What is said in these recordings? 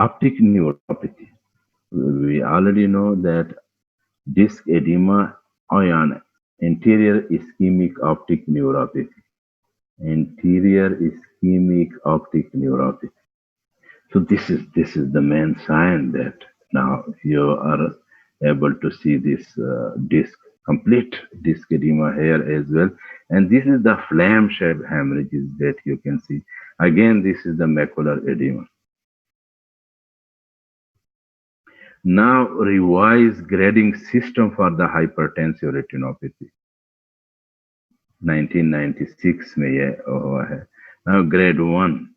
Optic neuropathy. We already know that disc edema ion anterior ischemic optic neuropathy. Anterior ischemic optic neuropathy. So this is the main sign that now you are able to see this disc, complete disc edema here as well. And this is the flame-shaped hemorrhages that you can see. Again, this is the macular edema. Now revise grading system for the hypertensive retinopathy. 1996 में ये हुआ है. Now grade 1,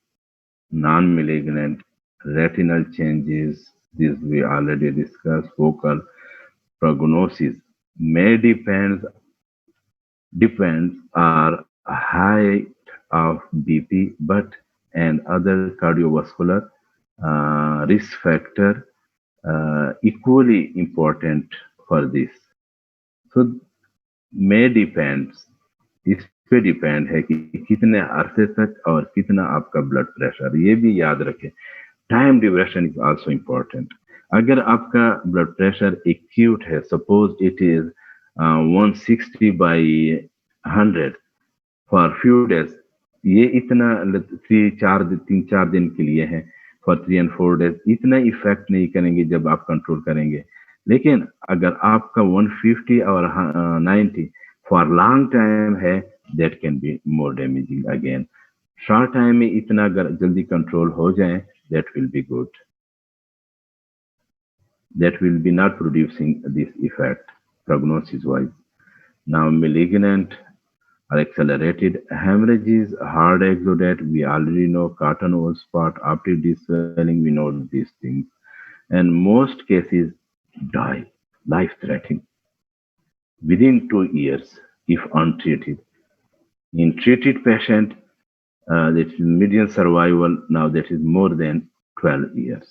non-malignant retinal changes, this we already discussed. Focal prognosis may depends on height of BP, but and other cardiovascular risk factor equally important for this. So may depends, इस पे depend है कि कितने अरसे तक और कितना आपका ब्लड प्रेशर, ये भी याद रखें. Time duration is also important. अगर आपका ब्लड प्रेशर एक्यूट है, suppose it is 160 by 100 for few days, ये इतना 3-4 दिन के लिए है, फॉर 3 and 4 days, इतना इफेक्ट नहीं करेंगे जब आप कंट्रोल करेंगे. लेकिन अगर आपका 150 और 90 फॉर लॉन्ग टाइम है, that can be more damaging. Again short time में इतना अगर जल्दी कंट्रोल हो जाए, that will be good. That will be not producing this effect prognosis wise. Now malignant or accelerated hemorrhages, hard exudate, we already know, cotton wool spot, optic disc swelling, we know these things. And most cases die, life-threatening, within 2 years if untreated. In treated patient, that is median survival now that is more than 12 years.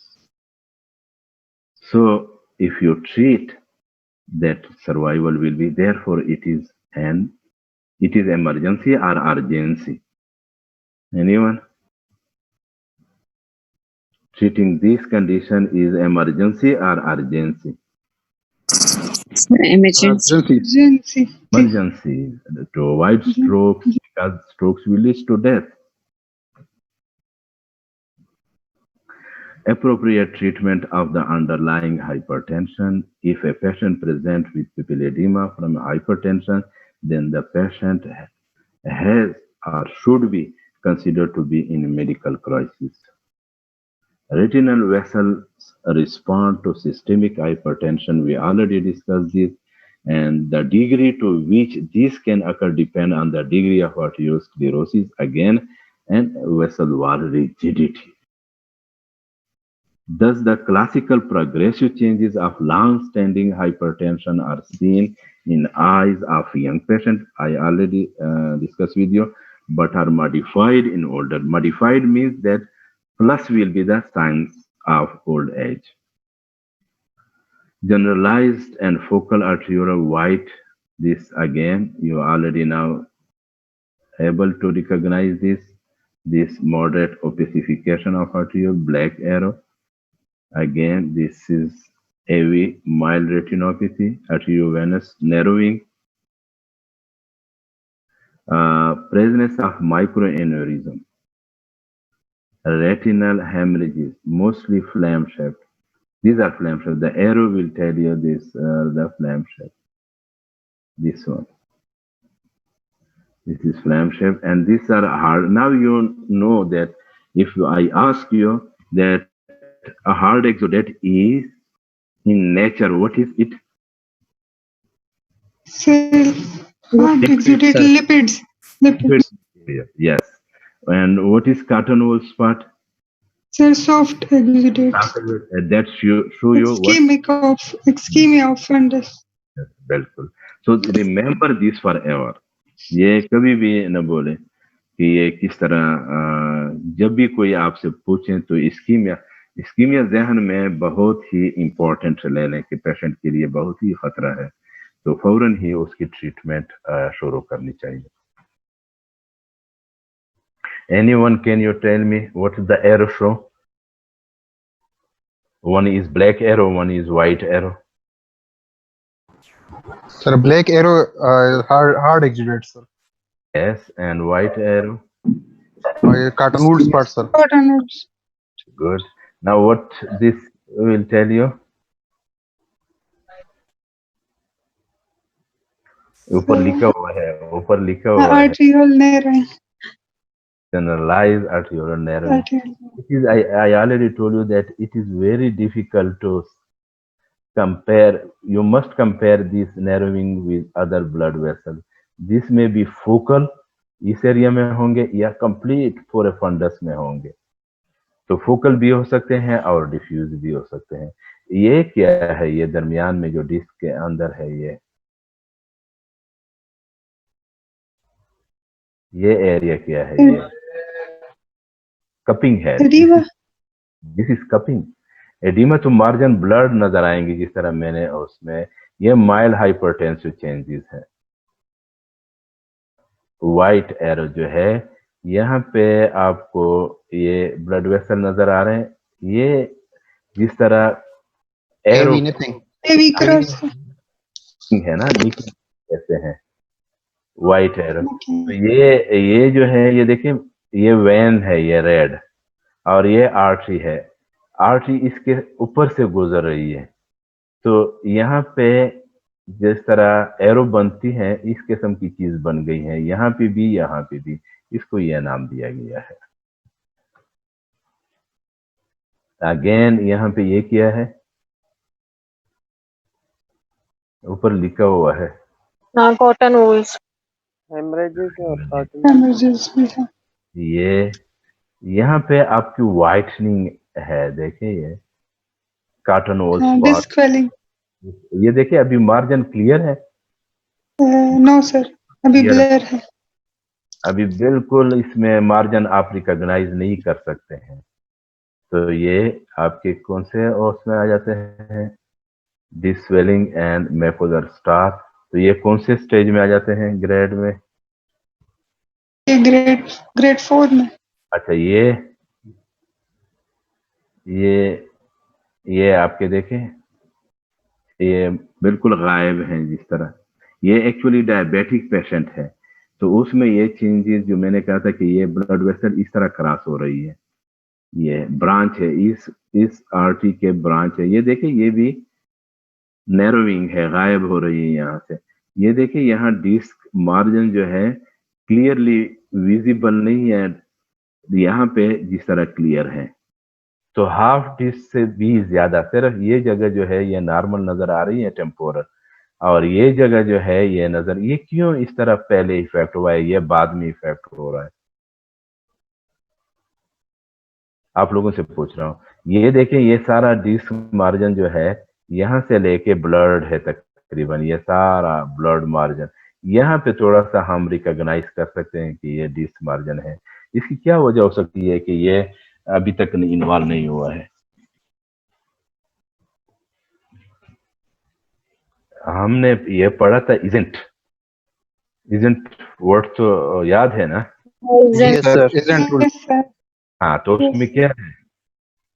So if you treat, that survival will be, therefore it is emergency or urgency. Anyone? Treating this condition is emergency or urgency? Emergency. Emergency. To avoid strokes, because strokes will lead to death. Appropriate treatment of the underlying hypertension. If a patient presents with pupil edema from hypertension, then the patient has or should be considered to be in medical crisis. Retinal vessels respond to systemic hypertension. We already discussed this, and the degree to which this can occur depend on the degree of arteriosclerosis again and vessel wall rigidity. Thus, the classical progressive changes of long-standing hypertension are seen in eyes of young patients. I already discussed with you, but are modified in older. Modified means that plus will be the signs of old age. Generalized and focal arteriolar white, this again, you already now able to recognize this moderate opacification of arteriole, black arrow. Again, this is AV, mild retinopathy, arteriovenous narrowing, presence of microaneurysm, retinal hemorrhages, mostly flame-shaped. These are flame-shaped. The arrow will tell you this, the flame-shaped. This one. This is flame-shaped, and these are hard. Now you know that if I ask you that a hard exudate is in nature, what is it? Cell. Hard exudate lipids. Yes. And what is cotton wool spot? Cell soft exudate. That show you what? Ischemia of fundus. Yes, बिल्कुल. So remember this forever. ये कभी भी न बोले कि ये किस तरह, जब भी कोई आपसे पूछे तो इस्कीमिया जहन में बहुत ही इम्पोर्टेंट ले लें कि पेशेंट के लिए बहुत ही खतरा है, तो फौरन ही उसकी ट्रीटमेंट शुरू करनी चाहिए. Anyone, can you tell me what is the arrow show? One is black arrow, one is white arrow. Sir, black arrow hard exudate, sir. Yes, and white arrow. Cartoon wood spot, sir. Cotton woods. Good. Now what this will tell you? ऊपर लिखा हुआ है, ऊपर लिखा हुआ है Arterial narrowing. generalized arterial narrowing. Arterial. It is, I already told you that it is very difficult to compare. You must compare this narrowing with other blood vessels. This may be focal, इस area में होंगे, या complete पूरे funds में होंगे. तो focal भी हो सकते हैं और डिफ्यूज भी हो सकते हैं. ये क्या है? ये दरमियान में जो डिस्क के अंदर है, ये एरिया क्या है? ये कपिंग है. Edema. This is cupping. Oedema तो मार्जिन ब्लड नजर आएंगे जिस तरह मैंने उसमें. ये माइल्ड हाइपरटेंसिव चेंजेस है. वाइट एरो जो है, यहाँ पे आपको ये ब्लड वेसल नजर आ रहे हैं. ये जिस तरह एरो Heavy cross. है ना, नीचे कैसे हैं वाइट एरो. तो ये जो है, ये देखिए, ये वेन है, ये रेड, और ये आर्टरी है. आर्टरी इसके ऊपर से गुजर रही है. तो यहाँ पे जिस तरह एरो बनती है, इस किस्म की चीज बन गई है. यहाँ पे भी, इसको यह नाम दिया गया है. अगेन यहाँ पे ये क्या है? ऊपर लिखा हुआ है कॉटन वूल्स. Hemorrhages भी था. ये यहाँ पे आपकी वाइटनिंग है. देखिए ये cotton wall spot. Disc swelling. ये देखिए, अभी मार्जिन क्लियर है? No sir. अभी Clear. blur है. अभी बिल्कुल इसमें मार्जिन आप रिकॉग्नाइज नहीं कर सकते हैं. तो ये आपके कौन से उसमें आ जाते हैं? Disc swelling and macular star. तो ये कौन से स्टेज में आ जाते हैं ग्रेड में? ग्रेड 4 में. अच्छा, ये आपके देखें, ये बिल्कुल गायब हैं. जिस तरह ये एक्चुअली डायबिटिक पेशेंट है, तो उसमें ये चेंजेस जो मैंने कहा था कि ये ब्लड वेसल इस तरह क्रॉस हो रही है. ये ब्रांच है, इस आर्टरी के ब्रांच है. ये देखिए, ये भी नैरोइंग है, गायब हो रही है यहाँ से. ये देखिए, यहाँ डिस्क मार्जिन जो है क्लियरली विजिबल नहीं है. यहाँ पे जिस तरह क्लियर है, तो हाफ डिस्क से भी ज्यादा सिर्फ ये जगह जो है ये नॉर्मल नजर आ रही है टेम्पोरल, और ये जगह जो है ये नजर. ये क्यों इस तरह पहले इफेक्ट हुआ है, ये बाद में इफेक्ट हो रहा है? आप लोगों से पूछ रहा हूँ. ये देखें, ये सारा डिस्क मार्जिन जो है, यहाँ से लेके ब्लड है तकरीबन, ये सारा ब्लड मार्जिन. यहाँ पे थोड़ा सा हम रिकॉग्नाइज कर सकते हैं कि ये डिस्क मार्जिन है. इसकी क्या वजह हो सकती है कि ये अभी तक इन्वॉल्व नहीं हुआ है? हमने ये पढ़ा था इजेंट वर्ड, तो याद है ना? Yes, sir. Isn't rule. Yes sir. हाँ, तो उसमें क्या है?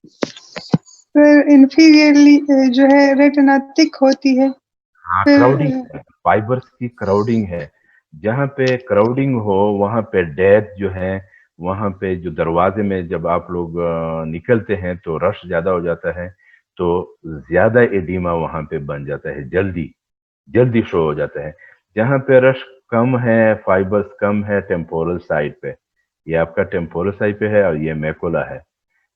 सर इंफीरियरली जो है रेटिना थिक होती है. हाँ, क्राउडिंग, फाइबर्स की क्राउडिंग है. जहाँ पे क्राउडिंग हो वहाँ पे डेथ जो है, वहाँ पे जो दरवाजे में जब आप लोग निकलते हैं तो रश ज्यादा हो जाता है, तो ज्यादा एडिमा वहाँ पे बन जाता है, जल्दी शो हो जाता है. जहाँ पे रश कम है, फाइबर्स कम है टेम्पोरल साइड पे, ये आपका टेम्पोरल साइड पे है और ये मैकुला है,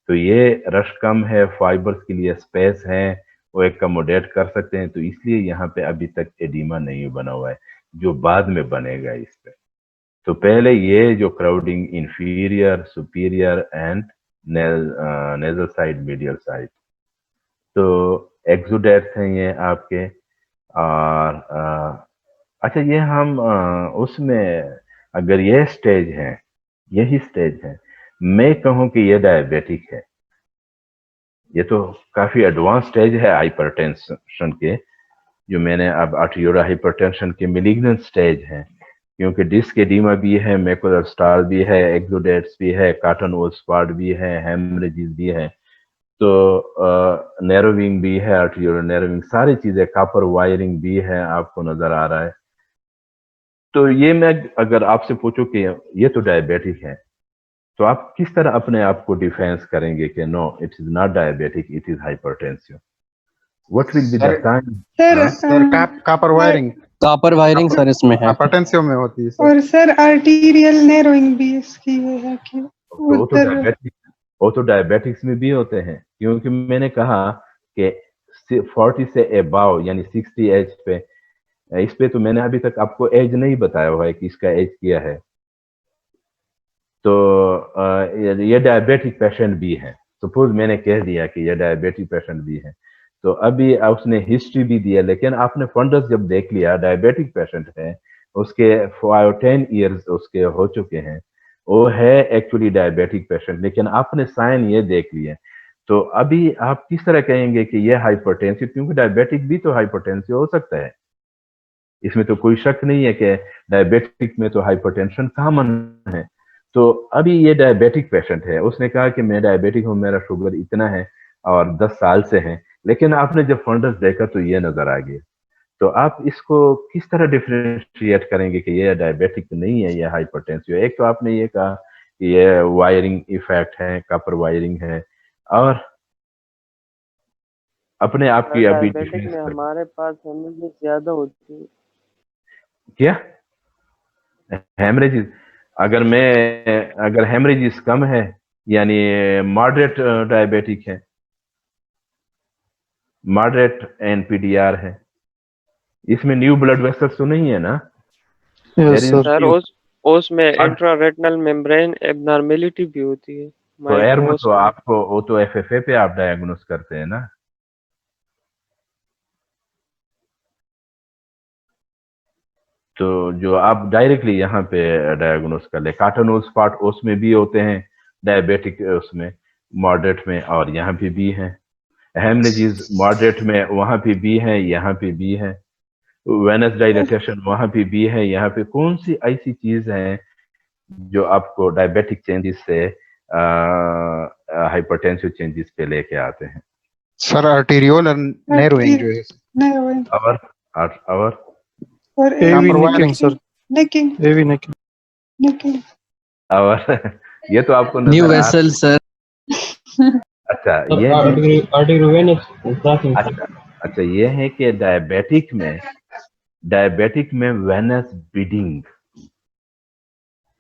तो ये रश कम है, फाइबर्स के लिए स्पेस है, वो एकमोडेट कर सकते हैं. तो इसलिए यहाँ पे अभी तक एडिमा नहीं बना हुआ है, जो बाद में बनेगा इस पे. तो पहले ये जो crowding inferior, superior and nasal side, medial side, तो एक्सुडेट्स हैं ये आपके. और अच्छा, ये हम उसमें अगर ये स्टेज है, यही स्टेज है, मैं कहूँ कि ये डायबिटिक है. ये तो काफी एडवांस स्टेज है हाइपरटेंशन के, जो मैंने अब आर्टियोला हाइपरटेंशन के मिलिग्नेंट स्टेज है, क्योंकि डिस्क एडिमा भी है, मैकुलर स्टार भी है, एक्सुडेट्स भी है, कॉटन वूल स्पॉट भी है, हेमरेजेस भी है. तो नैरोविंग भी है, आर्टरियोल नैरोविंग, सारी चीजें, कॉपर वायरिंग भी है, आपको नजर आ रहा है। तो ये मैं अगर आपसे पूछूं कि ये तो डायबिटिक है, तो आप किस तरह अपने आप को डिफेंस करेंगे कि no it is not diabetic, it is hypertensive? What will be the sir sign? Sir sir copper wiring copper wiring sir इसमें है। हाइपरटेंसिव में होती है सर। और सर आर्टीरियल नैरोइंग भी इसकी वो है कि तो उधर वो तो डायबिटिक्स में भी होते हैं, क्योंकि मैंने कहा कि 40 से अबाव यानी 60 एज पे, इस पे तो मैंने अभी तक आपको एज नहीं बताया हुआ है कि इसका एज क्या है। तो ये डायबिटिक पेशेंट भी है, सपोज मैंने कह दिया कि ये डायबिटिक पेशेंट भी है, तो अभी उसने हिस्ट्री भी दिया, लेकिन आपने फंडस जब देख लिया डायबिटिक पेशेंट है, उसके 5-10 ईयर्स उसके हो चुके हैं, वो है एक्चुअली डायबिटिक पेशेंट, लेकिन आपने साइन ये देख लिए, तो अभी आप किस तरह कहेंगे कि ये हाइपरटेंसिव? क्योंकि डायबिटिक भी तो हाइपरटेंसिव हो सकता है, इसमें तो कोई शक नहीं है कि डायबिटिक में तो हाइपरटेंशन कॉमन है। तो अभी ये डायबिटिक पेशेंट है, उसने कहा कि मैं डायबिटिक हूँ, मेरा शुगर इतना है और 10 साल से है, लेकिन आपने जब फंडस देखा तो ये नजर आ गया। तो आप इसको किस तरह डिफरेंशिएट करेंगे कि ये डायबिटिक नहीं है, ये हाइपरटेंसिव है? एक तो आपने ये कहा कि ये वायरिंग इफेक्ट है, कॉपर वायरिंग है, और अपने आप की अभी डायबिटिक डिफरेंस में हमारे पास हेमरेज ज्यादा होती है। क्या हेमरेज? अगर हेमरेज कम है यानी मॉडरेट डायबिटिक है, मॉडरेट एनपीडीआर है, इसमें न्यू ब्लड वेसल्स तो नहीं है ना? Yes sir. सर उसमें इंट्रा रेटिनल मेम्ब्रेन एबनॉर्मेलिटी भी होती है। तो एर्म माइक्रोस तो आपको वो तो एफएफए पे आप डायग्नोस करते हैं ना? तो जो आप डायरेक्टली यहाँ पे डायग्नोस कर ले, कार्टोनोल स्पॉट उसमें भी होते हैं डायबिटिक, उसमें मॉडरेट में, और यहाँ पे भी है। हेमरेजेस मॉडरेट में वहां पे भी है, यहाँ पे भी है। वेनस डायलेटेशन वहां पे भी है, यहाँ पे। कौन सी ऐसी चीज है जो आपको डायबिटिक चेंजेस से हाइपरटेंसिव चेंजेस पे लेके आते हैं? सर आर्टेरियोल और नैरोइंग जो है नैरोइंग और और AV Copper nicking wiring. Sir. Nicking AV nicking. Nicking और ये तो आपको न्यू नजर आ। Vessel sir. अच्छा ये अच्छा ये है कि डायबिटिक में वेनस बीडिंग,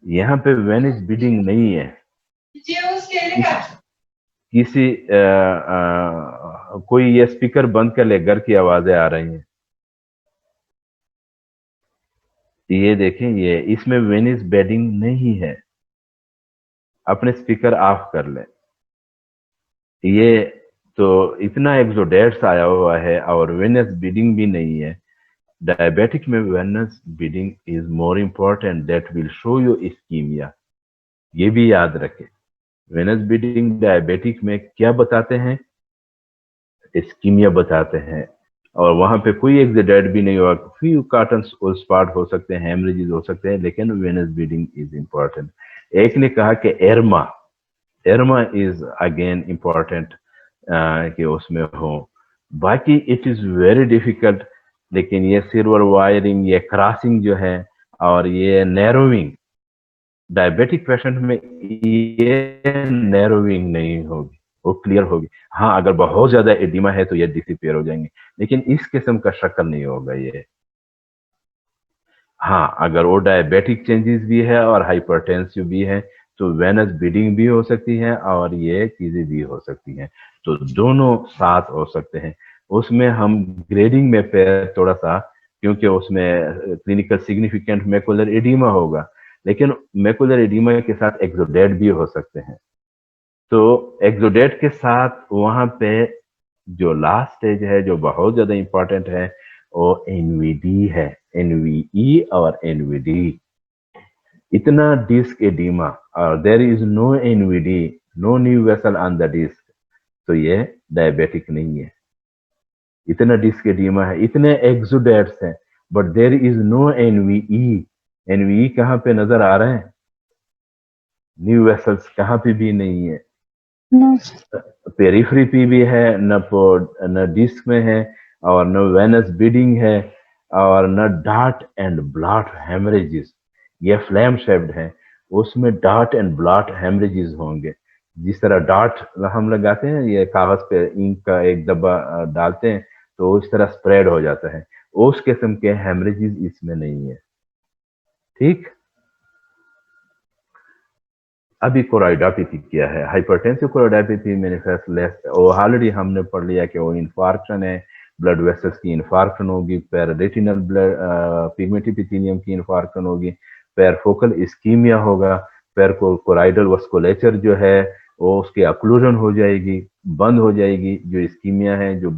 यहाँ पे वेनस बीडिंग नहीं है। किसी कोई ये स्पीकर बंद कर ले, घर की आवाजें आ रही हैं। ये देखें, ये इसमें वेनिस बेडिंग नहीं है, अपने स्पीकर ऑफ कर ले। ये तो इतना एक्सोडेट्स आया हुआ है और वेनस बीडिंग भी नहीं है। डायबिटिक में venous beading is more important, that will show you ischaemia. ये भी याद रखें, वेनस बीडिंग डायबिटिक में क्या बताते हैं? इस्कीमिया बताते हैं। और वहां पे कोई एक्सीडेंट भी नहीं हुआ, फ्यू कार्टन स्पॉट हो सकते हैं, हेमरेजेस हो सकते हैं, लेकिन वेनस ब्लीडिंग इज इंपॉर्टेंट। एक ने कहा कि एरमा इज अगेन इंपॉर्टेंट कि उसमें हो। बाकी इट इज वेरी डिफिकल्ट, लेकिन ये सिल्वर वायरिंग, ये क्रॉसिंग जो है, और ये नैरोविंग, डायबिटिक पेशेंट में ये नैरोविंग नहीं होगी, वो क्लियर होगी। हाँ, अगर बहुत ज्यादा एडिमा है तो ये डिसिपियर हो जाएंगे, लेकिन इस किस्म का शक्ल नहीं होगा ये। हाँ, अगर वो डायबिटिक चेंजेस भी है और हाइपरटेंसिव भी है तो वेनस ब्लीडिंग भी हो सकती है और ये चीजें भी हो सकती हैं, तो दोनों साथ हो सकते हैं। उसमें हम ग्रेडिंग में पे थोड़ा सा, क्योंकि उसमें क्लिनिकल सिग्निफिकेंट मैकुलर एडिमा होगा, लेकिन मैकुलर एडिमा के साथ एक्सोडेट भी हो सकते हैं। तो एक्सोडेट के साथ वहां पे जो लास्ट स्टेज है, जो बहुत ज्यादा इंपॉर्टेंट है, वो एनवीडी है, एनवीई और एनवीडी। इतना डिस्क एडिमा और there is no NVD, no new vessel on the disc, तो ये डायबिटिक नहीं है। इतना डिस्क एडिमा है, इतने एक्सोडेट्स हैं, बट देर इज नो एनवीई। एनवीई कहाँ पे नजर आ रहे हैं? न्यू वेसल्स कहाँ पे भी नहीं है। No. पेरिफेरी पी भी है, न डिस्क में है, और न वेनस बीडिंग है, और न डार्ट एंड ब्लॉट हेमरेजेस। ये फ्लैम शेप्ड है, उसमें डार्ट एंड ब्लॉट हेमरेजेस होंगे। जिस तरह डार्ट हम लगाते हैं, ये कागज पे इंक का एक डब्बा डालते हैं तो उस तरह स्प्रेड हो जाता है, उस किस्म के हेमरेजेस इसमें नहीं है। ठीक। अभी कोराइडोपैथी क्या है? हाइपरटेंसिव कोराइडोपैथी मैनिफेस्ट लेस, वो ऑलरेडी हमने पढ़ लिया कि वो इन्फार्क्शन है, ब्लड वेसल्स की इन्फार्क्शन होगी, पैरारेटिनल ब्लड पिगमेंट एपिथेलियम की इन्फार्क्शन होगी, पैरफोकल इस्कीमिया होगा, कोराइडल वस्कुलेचर जो है वो उसकी अक्लूजन हो जाएगी, बंद हो जाएगी, जो इस्कीमिया है, जो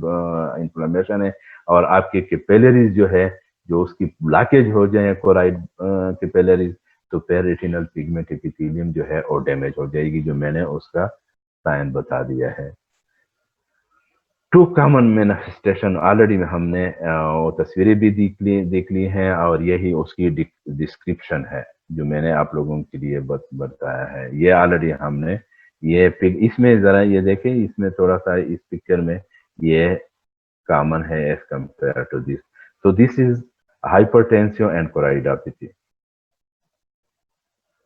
इन्फ्लेमेशन है, और आपके कैपिलरीज जो है, जो उसकी ब्लॉकेज हो जाए कोराइड कैपिलरीज, तो पैरेटिनल पिगमेंट एपिथेलियम जो है वो डैमेज हो जाएगी, जो मैंने उसका साइन बता दिया है। टू कॉमन मैनिफेस्टेशन ऑलरेडी हमने वो तस्वीरें भी देख ली हैं, और यही उसकी डिस्क्रिप्शन है जो मैंने आप लोगों के लिए बताया है। ये ऑलरेडी हमने ये इसमें जरा ये देखें, इसमें थोड़ा सा इस पिक्चर में ये कॉमन है एज कंपेयर टू दिस। तो दिस इज हाइपरटेंसिव एंड कोराइडोपैथी।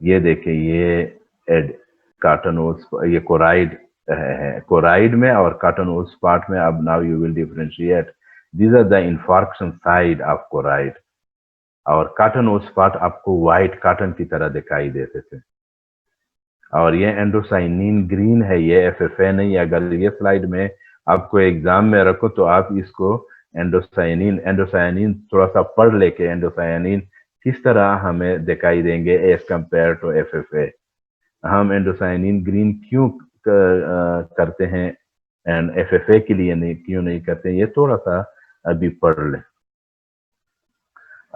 ये देखिए, ये कार्टनोल्स, ये कोराइड है, कोराइड में और कार्टनोल स्पॉट में। अब now you will differentiate, these are the infarction side of choroid, और कार्टनोल स्पॉट आपको व्हाइट कॉटन की तरह दिखाई देते थे। और ये एंडोसाइनिन ग्रीन है, ये एफएफए नहीं। अगर ये स्लाइड में आपको एग्जाम में रखो तो आप इसको एंडोसाइनिन थोड़ा सा पढ़ लेके एंडोसाइनिन किस तरह हमें दिखाई देंगे एज कंपेयर टू एफएफए। हम एंडोसाइनिन ग्रीन क्यों करते हैं एंड एफएफए के लिए नहीं, क्यों नहीं करते, ये थोड़ा सा अभी पढ़ ले।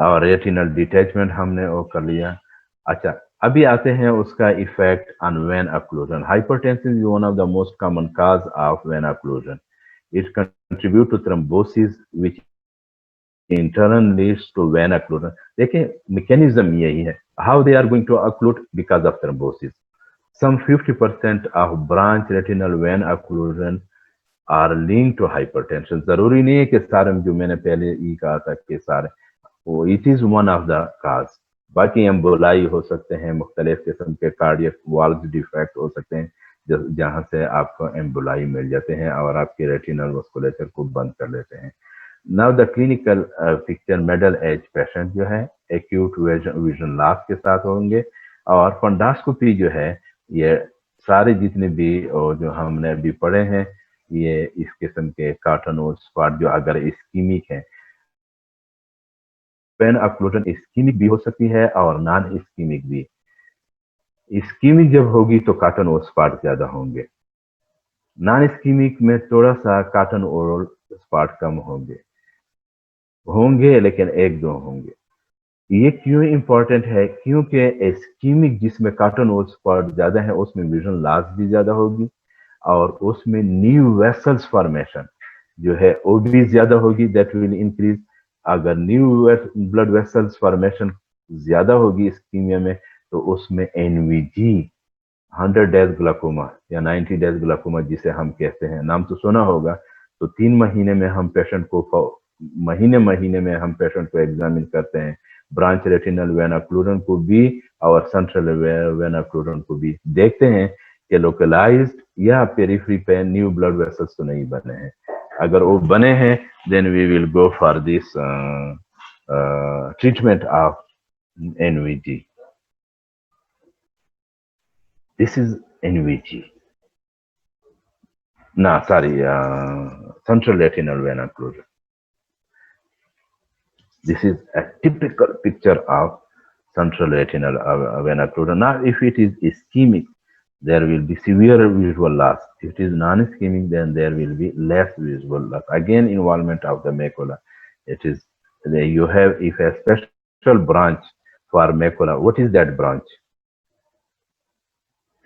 और रेटिनल डिटैचमेंट हमने वो कर लिया। अच्छा, अभी आते हैं उसका effect on vein occlusion. Hypertension is one of the most common cause of vein occlusion. It contribute to thrombosis which in turn leads to vein occlusion. देखिए मैकेनिज्म यही है, how they are going to occlude because of thrombosis. Some 50% of branch retinal vein occlusion are linked to hypertension. जरूरी नहीं है कि सारे जो मैंने पहले ही कहा था कि सारे वो it is one of the cause. बाकी एम्बोलाई हो सकते हैं, मुख्तलिफ किस्म के कार्डियक वाल्व डिफेक्ट हो सकते हैं जहाँ से आपको एम्बोलाई मिल जाते हैं और आपके रेटिनल वस्कुलेचर को बंद कर लेते हैं। Now the clinical picture, middle age patient जो है एक्यूट विजन लॉस के साथ होंगे, और फंडास्कोपी जो है ये सारे जितने भी जो हमने अभी पढ़े हैं ये इस किस्म के कार्टनोल स्पॉट जो अगर इस्कीमिक है, वेन अक्लूजन इस्कीमिक भी हो सकती है और नॉन इस्कीमिक भी। इस्कीमिक जब होगी तो कार्टनोल स्पॉट ज्यादा होंगे, नॉन इस्कीमिक में थोड़ा सा कार्टनोल स्पॉट कम होंगे लेकिन एक दो होंगे। ये क्यों इंपॉर्टेंट है? क्योंकि इस्कीमिक जिसमें कार्टनोल स्पॉट ज्यादा है उसमें विजन लॉस भी ज्यादा होगी, और उसमें न्यू वेसल्स फॉर्मेशन जो है वो भी ज्यादा होगी, दैट विल इंक्रीज। अगर न्यू ब्लड वेसल्स फॉर्मेशन ज्यादा होगी इस्कीमिया में तो उसमें एनवीजी 100 डेज ग्लाकोमा या 90 डेज ग्लाकोमा जिसे हम कहते हैं, नाम तो सुना होगा। तो 3 महीने में हम पेशेंट को महीने में हम पेशेंट को एग्जामिन करते हैं, ब्रांच रेटिनल वेन अक्लूजन को भी और सेंट्रल वेन अक्लूजन को भी देखते हैं कि लोकलाइज्ड या पेरिफेरी पे न्यू ब्लड वेसल्स तो नहीं बने हैं। अगर वो बने हैं then we will go for this treatment of NVG. This is NVG, ना sorry, central retinal vein occlusion. This is a typical picture of central retinal vein occlusion. Now, if it is ischemic, there will be severe visual loss. If it is non-ischemic, then there will be less visual loss. Again, involvement of the macula. It is you have if a special branch for macula. What is that branch?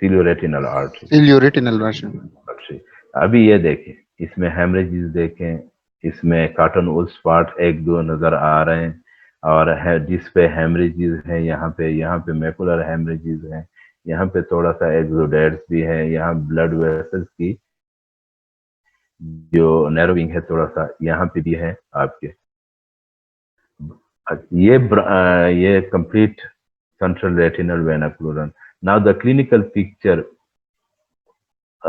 Cilioretinal artery. Cilioretinal artery. अभी ये देखें, इसमें haemorrhages देखें, इसमें कार्टनोल spot एक दो नजर आ रहे हैं, और है जिस पे हेमरेजेस हैं यहाँ पे मैकुलर हेमरेजेस हैं, यहाँ पे थोड़ा सा एक्सोडेट्स भी है, यहाँ ब्लड वेसल्स की जो नैरोइंग है थोड़ा सा यहाँ पे भी है आपके। ये complete central retinal vena chlorine. Now the clinical picture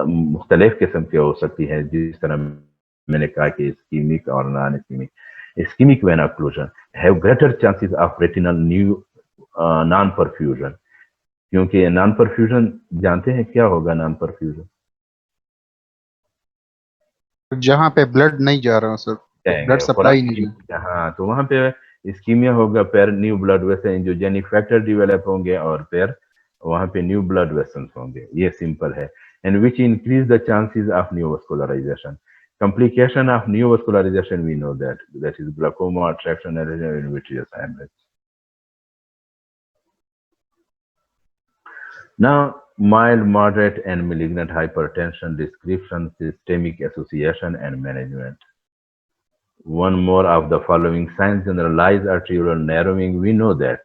मुख्तलिफ किस्म की हो सकती है, जिस तरह मैंने कहा कि इस्कीमिक और non ischaemic. Ischaemic vena occlusion have greater chances of retinal new non perfusion, क्योंकि नॉन परफ्यूजन जानते हैं क्या होगा नॉन परफ्यूजन? जहाँ पे ब्लड नहीं जा रहा सर, ब्लड सप्लाई नहीं जा हाँ, तो वहां पे इस्कीमिया होगा, फिर new blood vessel angiogenic factor develop होंगे और फिर वहां पे न्यू ब्लड वेसल्स होंगे। ये सिंपल है। And which increase the chances of neovascularization. Complication of neovascularization, we know that is glaucoma, traction, and vitreous hemorrhage. Now, mild, moderate, and malignant hypertension description, systemic association, and management. One more of the following signs: generalized arterial narrowing, we know that.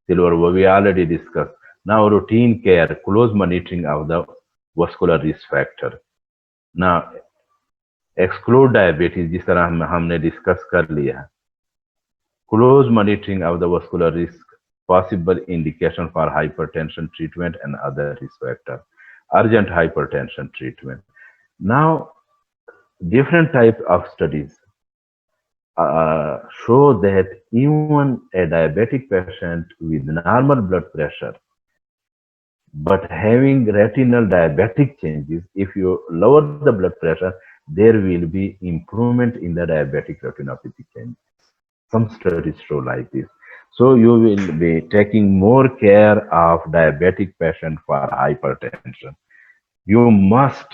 Silver, we already discussed. Now, routine care, close monitoring of the vascular risk factor. Now, exclude diabetes, जिस तरह हमने discuss कर लिया। Close monitoring of the vascular risk, possible indication for hypertension treatment and other risk factor, urgent hypertension treatment. Now different type of studies show that even a diabetic patient with normal blood pressure but having retinal diabetic changes, if you lower the blood pressure, there will be improvement in the diabetic retinopathy change. Some studies show like this. So you will be taking more care of diabetic patient for hypertension. You must,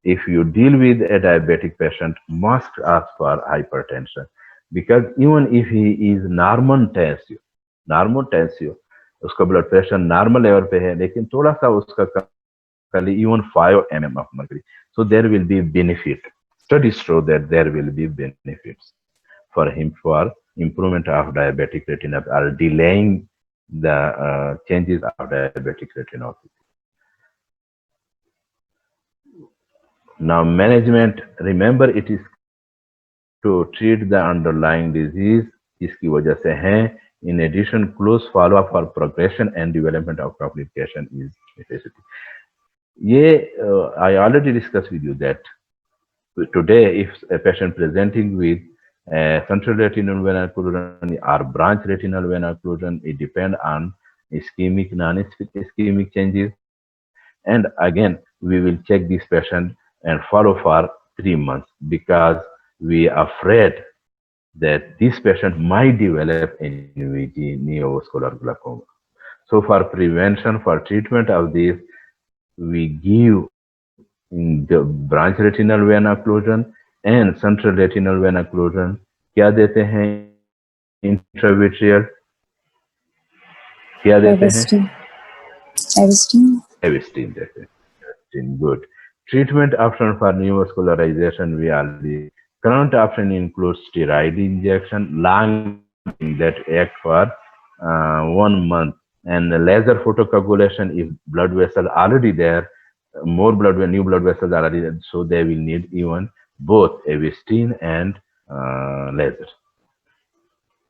if you deal with a diabetic patient, must ask for hypertension, because even if he is normal tensio, उसका blood pressure normal level पे है, लेकिन थोड़ा सा उसका even 5 mm of mercury, so there will be benefit. Studies show that there will be benefits for him for improvement of diabetic retinopathy or delaying the changes of diabetic retinopathy. Now, management, remember, it is to treat the underlying disease. इसकी वजह से है. In addition, close follow-up for progression and development of complication is necessity. I already discussed with you that today, if a patient presenting with central retinal vena occlusion or branch retinal vena occlusion, it depends on ischemic, non-ischemic changes. And again, we will check this patient and follow for 3 months, because we are afraid that this patient might develop NVG, neovascular glaucoma. So for prevention, for treatment of this, we give the branch retinal vena occlusion and central retinal vena occlusion. क्या देते हैं intravitreal? क्या देते हैं? Avastin देते हैं. Good. Treatment option for neovascularization, we already. Current option includes steroid injection, long that act for 1 month, and laser photocoagulation if blood vessel already there, more new blood vessels are already there, so they will need even both Avastin and laser.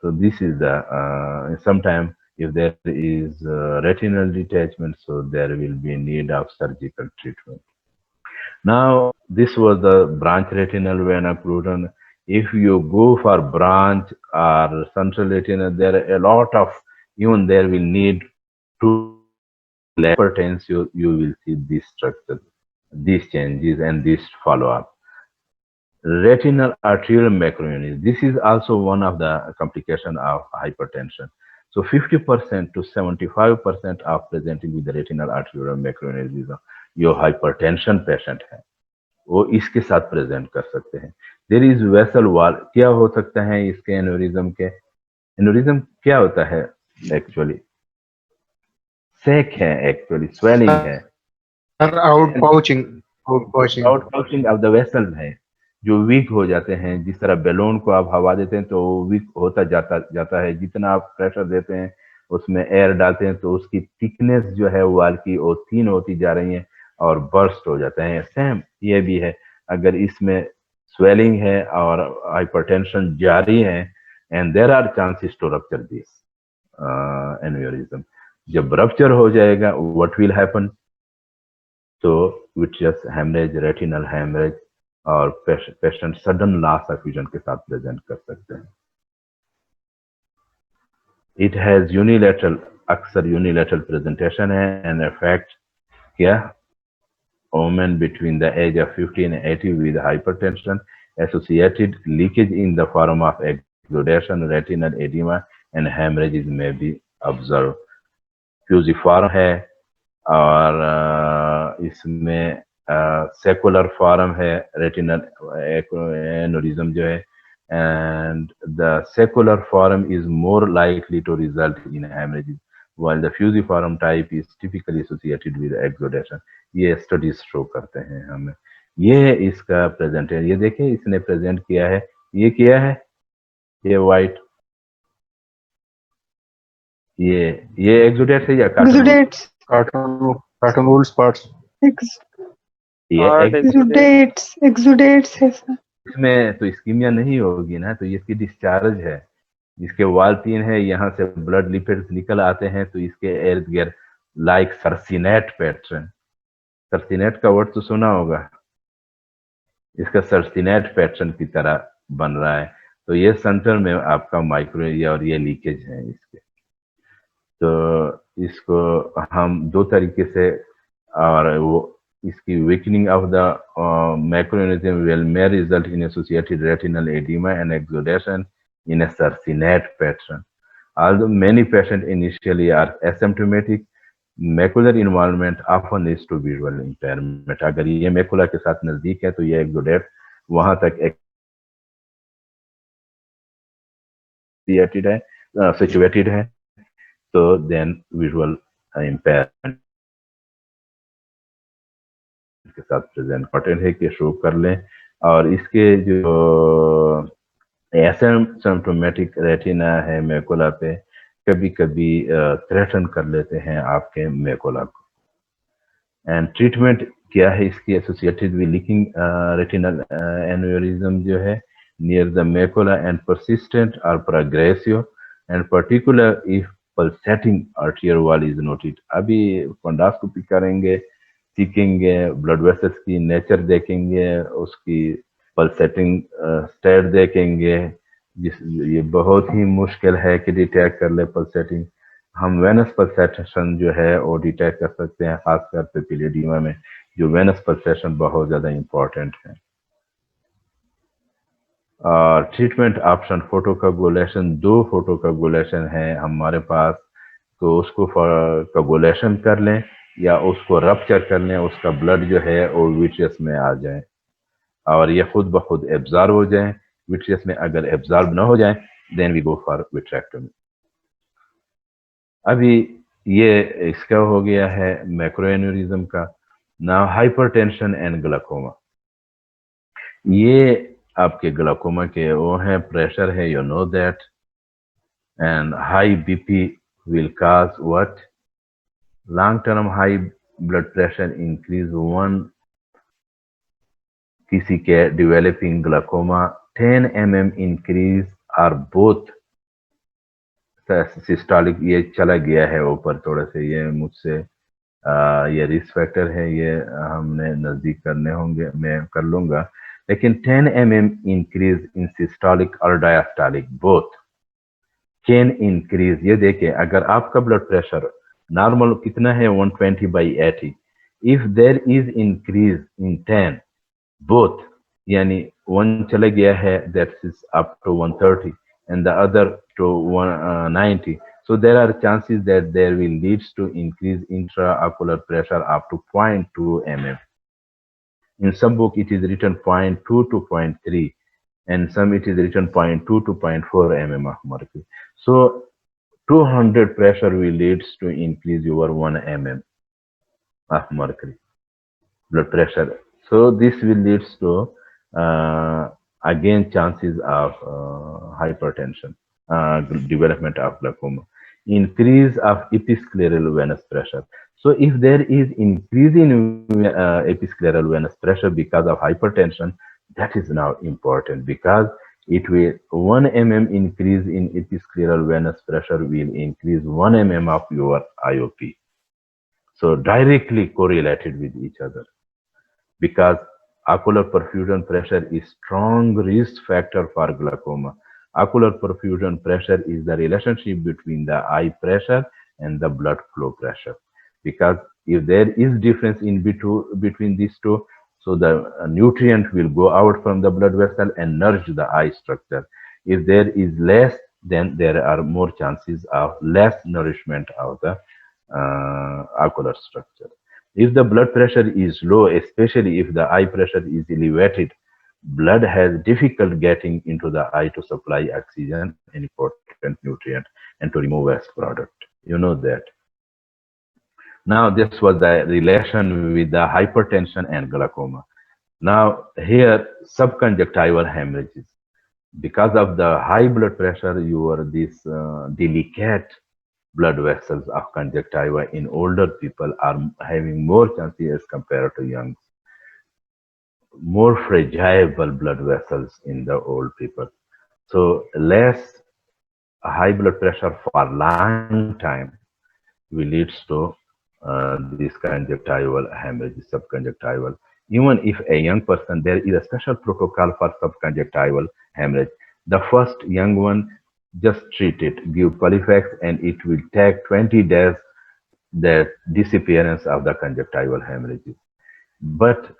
So this is the sometimes if there is retinal detachment, so there will be need of surgical treatment. Now, this was the branch retinal vena occlusion. If you go for branch or central retinal, there are a lot of, even there will need to hypertension, you will see this structure, these changes and this follow-up. Retinal arterial macroaneurysm, this is also one of the complications of hypertension. So 50% to 75% of presenting with the retinal arterial macroaneurysm, जो hypertension patient है वो इसके साथ present कर सकते हैं. There is vessel wall. क्या हो सकता है इसके एनोरिज्म के? एनोरिज्म क्या होता है एक्चुअली? सेक है, एक्चुअली स्वेलिंग है, out pouching of the vessel है, जो वीक हो जाते हैं. जिस तरह बैलून को आप हवा देते हैं तो वो वीक होता जाता है. जितना आप प्रेशर देते हैं उसमें एयर डालते हैं तो उसकी थिकनेस जो है वाल की वो थिन होती जा रही है और बर्स्ट हो जाते हैं। सेम ये भी है, अगर इसमें स्वेलिंग है और हाइपरटेंशन जारी है and there are chances to rupture this aneurysm. जब रप्चर हो जाएगा व्हाट विल हैपन, तो विट्रियस हेमरेज, रेटिनल हेमरेज और patient sudden loss of vision के साथ प्रेजेंट कर सकते हैं। इट हैज यूनिलैटरल, अक्सर यूनिलैटरल प्रेजेंटेशन है एंड अफेक्ट क्या women between the age of 50 and 80 with hypertension, associated leakage in the form of exudation, retinal edema and hemorrhages may be observed. Fusiform है और इसमें secular form है retinal aneurysm जो है, and the secular form is more likely to result in hemorrhages while the fusiform type is typically associated with exudation. ये studies show करते हैं हमें। ये है इसका प्रेजेंट है, ये देखिए इसने प्रेजेंट किया है, ये किया है, ये वाइट, ये एक्सुडेट है या exudates, कार्टून स्पॉट्स। ये exudates है सर। इसमें तो इस्कीमिया नहीं होगी ना, तो ये इसकी डिस्चार्ज है, इसके वाल 3 है, यहाँ से ब्लड लिपिड्स निकल आते हैं तो इसके इर्द गिर्द लाइक सर्सिनेट पैटर्न, सर्सिनेट का वर्ड तो सुना होगा, इसका सर्सिनेट पैटर्न की तरह बन रहा है। तो ये सेंटर में आपका माइक्रो और ये लीकेज है इसके। तो इसको हम दो तरीके से, और वो इसकी weakening of the macroaneurysm may result in associated retinal edema and exudation in a sarcinate pattern. Although many patients initially are asymptomatic, macular involvement often leads to visual impairment. अगर ये मैकुला के साथ नजदीक है तो ये एक्सुडेट वहां तक सिचुएटेड है, तो देन विजुअल इम्पेयरमेंट के साथ प्रेजेंट इंपॉर्टेंट है कि शो कर लें। और इसके जो एसिम्प्टोमेटिक रेटिना है मैकुला पे, कभी कभी थ्रेटन कर लेते हैं आपके मैकुला को। एंड ट्रीटमेंट क्या है इसकी, associated with leaking retinal aneurysm जो है near the macula and persistent और progressive and particular if pulsating artery wall is noted. अभी कोंडोस्कोपी करेंगे, सीखेंगे, ब्लड वेसल्स की नेचर देखेंगे, उसकी पल्सेटिंग स्टेट देखेंगे, ये बहुत ही मुश्किल है कि डिटेक्ट कर ले पल्सेटिंग। हम वेनस पल्सेशन जो है वो डिटेक्ट कर सकते हैं, खासकर पेपिलोएडिमा में जो वेनस पल्सेशन बहुत ज्यादा इम्पोर्टेंट है। और ट्रीटमेंट ऑप्शन फोटोकोगुलेशन, 2 फोटोकोगुलेशन है हमारे पास, तो उसको कोगुलेशन कर लें या उसको रप्चर कर लें, उसका ब्लड जो है वो विट्रियस में आ जाए और ये खुद ब खुद एब्जॉर्ब हो जाए विट्रियस में। अगर एब्जॉर्ब ना हो जाए then we go for vitrectomy. अभी ये इसका हो गया है मैक्रोएन्यूरिज्म का। नाउ हाइपरटेंशन एंड ग्लाकोमा, ये आपके ग्लाकोमा के वो है, प्रेशर है, you know that, and high BP will cause what, long term high blood pressure increase one किसी के डेवलपिंग ग्लाकोमा, 10 mm इंक्रीज और बोथ सिस्टोलिक, ये चला गया है ऊपर थोड़ा से, ये मुझसे ये रिस्क फैक्टर है, ये हमने नजदीक करने होंगे, मैं कर लूंगा। लेकिन 10 mm इंक्रीज इन सिस्टोलिक और डायस्टोलिक बोथ कैन इंक्रीज। ये देखिए अगर आपका ब्लड प्रेशर नॉर्मल कितना है 120/80, if there is increase in 10 both, यानी 1 चला गया है that is up to 130 and the other to 190, so there are chances that there will leads to increase intraocular pressure up to 0.2 mm. In some book it is written 0.2 to 0.3 and some it is written 0.2 to 0.4 mm of mercury. So 200 pressure will leads to increase over 1 mm of mercury blood pressure. So this will leads to again chances of hypertension, development of glaucoma. increase of episcleral venous pressure. So if there is increase in episcleral venous pressure because of hypertension, that is now important, because it will 1 mm increase in episcleral venous pressure will increase 1 mm of your IOP. So directly correlated with each other, because ocular perfusion pressure is strong risk factor for glaucoma. Ocular perfusion pressure is the relationship between the eye pressure and the blood flow pressure. Because if there is difference in between these two, so the nutrient will go out from the blood vessel and nourish the eye structure. If there is less, then there are more chances of less nourishment of the ocular structure. If the blood pressure is low, especially if the eye pressure is elevated, blood has difficult getting into the eye to supply oxygen, an important nutrient, and to remove waste product. You know that. Now, this was the relation with the hypertension and glaucoma. Now, here, subconjunctival hemorrhages. Because of the high blood pressure, these delicate blood vessels of conjunctiva in older people are having more chances as compared to young. More fragile blood vessels in the old people. So less high blood pressure for long time will lead to this conjunctival hemorrhage, subconjunctival. Even if a young person, there is a special protocol for subconjunctival hemorrhage. The first young one, just treat it, give Polyfax, and it will take 20 days the disappearance of the conjunctival hemorrhages. But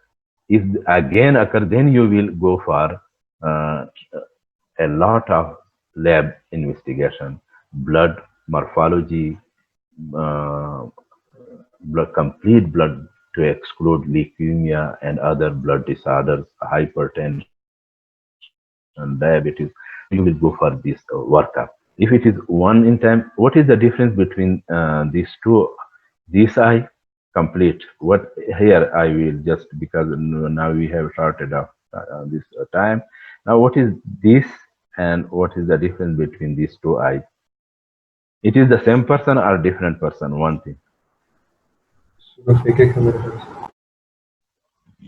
if again occur, then you will go for a lot of lab investigation, blood morphology, complete blood to exclude leukemia and other blood disorders, hypertension, diabetes. You will go for this workup. If it is one in time, what is the difference between these two? This eye complete. What here I will just, because now we have started off this time. Now what is this and what is the difference between these two eyes? It is the same person or different person? One thing.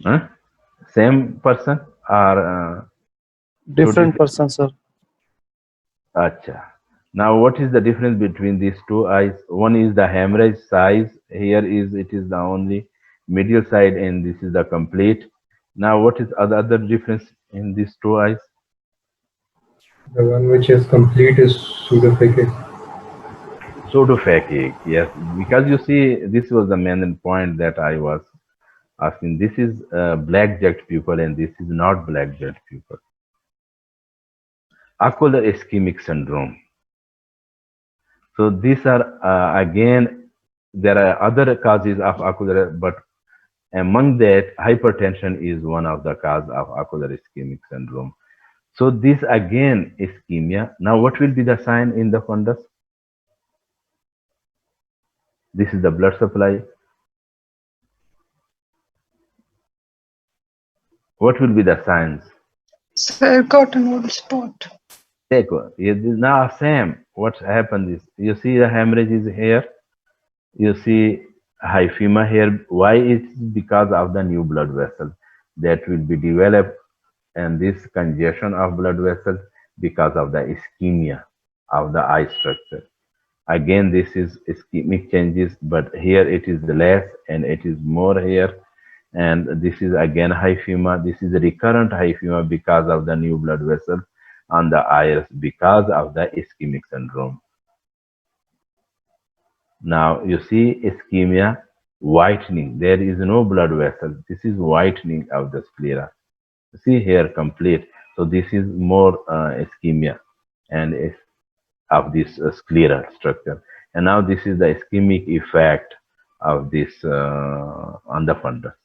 Huh? Same person or Different person, sir. Acha. Now what is the difference between these two eyes? One is the hemorrhage size. Here it is the only medial side, and this is the complete. Now what is the other difference in these two eyes? The one which is complete is pseudophakic. Pseudophakic, yes. Because you see, this was the main point that I was asking. This is black jagged pupil and this is not black jagged pupil. Ocular ischemic syndrome. So these are again, there are other causes of ocular, but among that, hypertension is one of the causes of ocular ischemic syndrome. So this again ischemia. Now what will be the sign in the fundus? This is the blood supply. What will be the signs? Sir, cotton wool spot. Now same. What happened is, you see the hemorrhage is here. You see hyphema here. Why? It's because of the new blood vessel that will be developed, and this congestion of blood vessels because of the ischemia of the eye structure. Again, this is ischemic changes, but here it is less and it is more here. And this is again hyphema. This is a recurrent hyphema because of the new blood vessels on the iris because of the ischemic syndrome. Now you see ischemia, whitening. There is no blood vessel. This is whitening of the sclera. See here complete. So this is more ischemia and of this scleral structure. And now this is the ischemic effect of this on the fundus.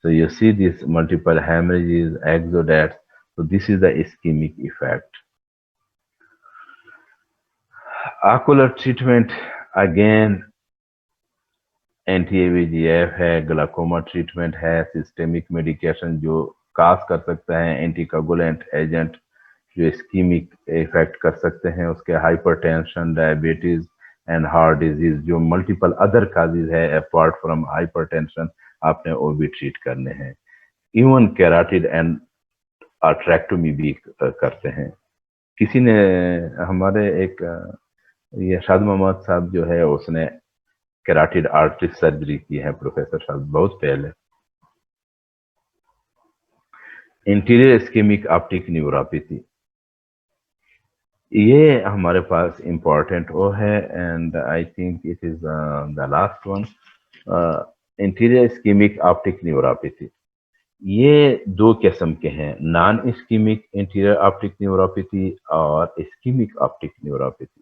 So you see these multiple hemorrhages, exudates. So this is the ischemic effect. Ocular treatment, again, anti-VEGF है, glaucoma treatment है, systemic medication जो काज कर सकता है, anticoagulant agent जो ischaemic effect कर सकते हैं, उसके hypertension, diabetes, and heart disease, जो मल्टीपल अदर काजेज है अपार्ट फ्रॉम हाइपरटेंशन, आपने वो भी ट्रीट करने हैं। इवन कैराटिड एंड आर्ट्रैक्टोमी भी करते हैं। किसी ने हमारे एक ये शाद मोहम्मद साहब जो है उसने कैराटिड आर्टरी सर्जरी की है, प्रोफेसर साहब, बहुत पहले। इंटीरियर इस्केमिक ऑप्टिक न्यूरोपैथी, ये हमारे पास इम्पोर्टेंट वो है, and I think it is the last one. Anterior ischaemic optic neuropathy, ये दो किस्म के हैं, non ischaemic anterior optic neuropathy और इस्कीमिक ऑप्टिक न्यूरोपैथी।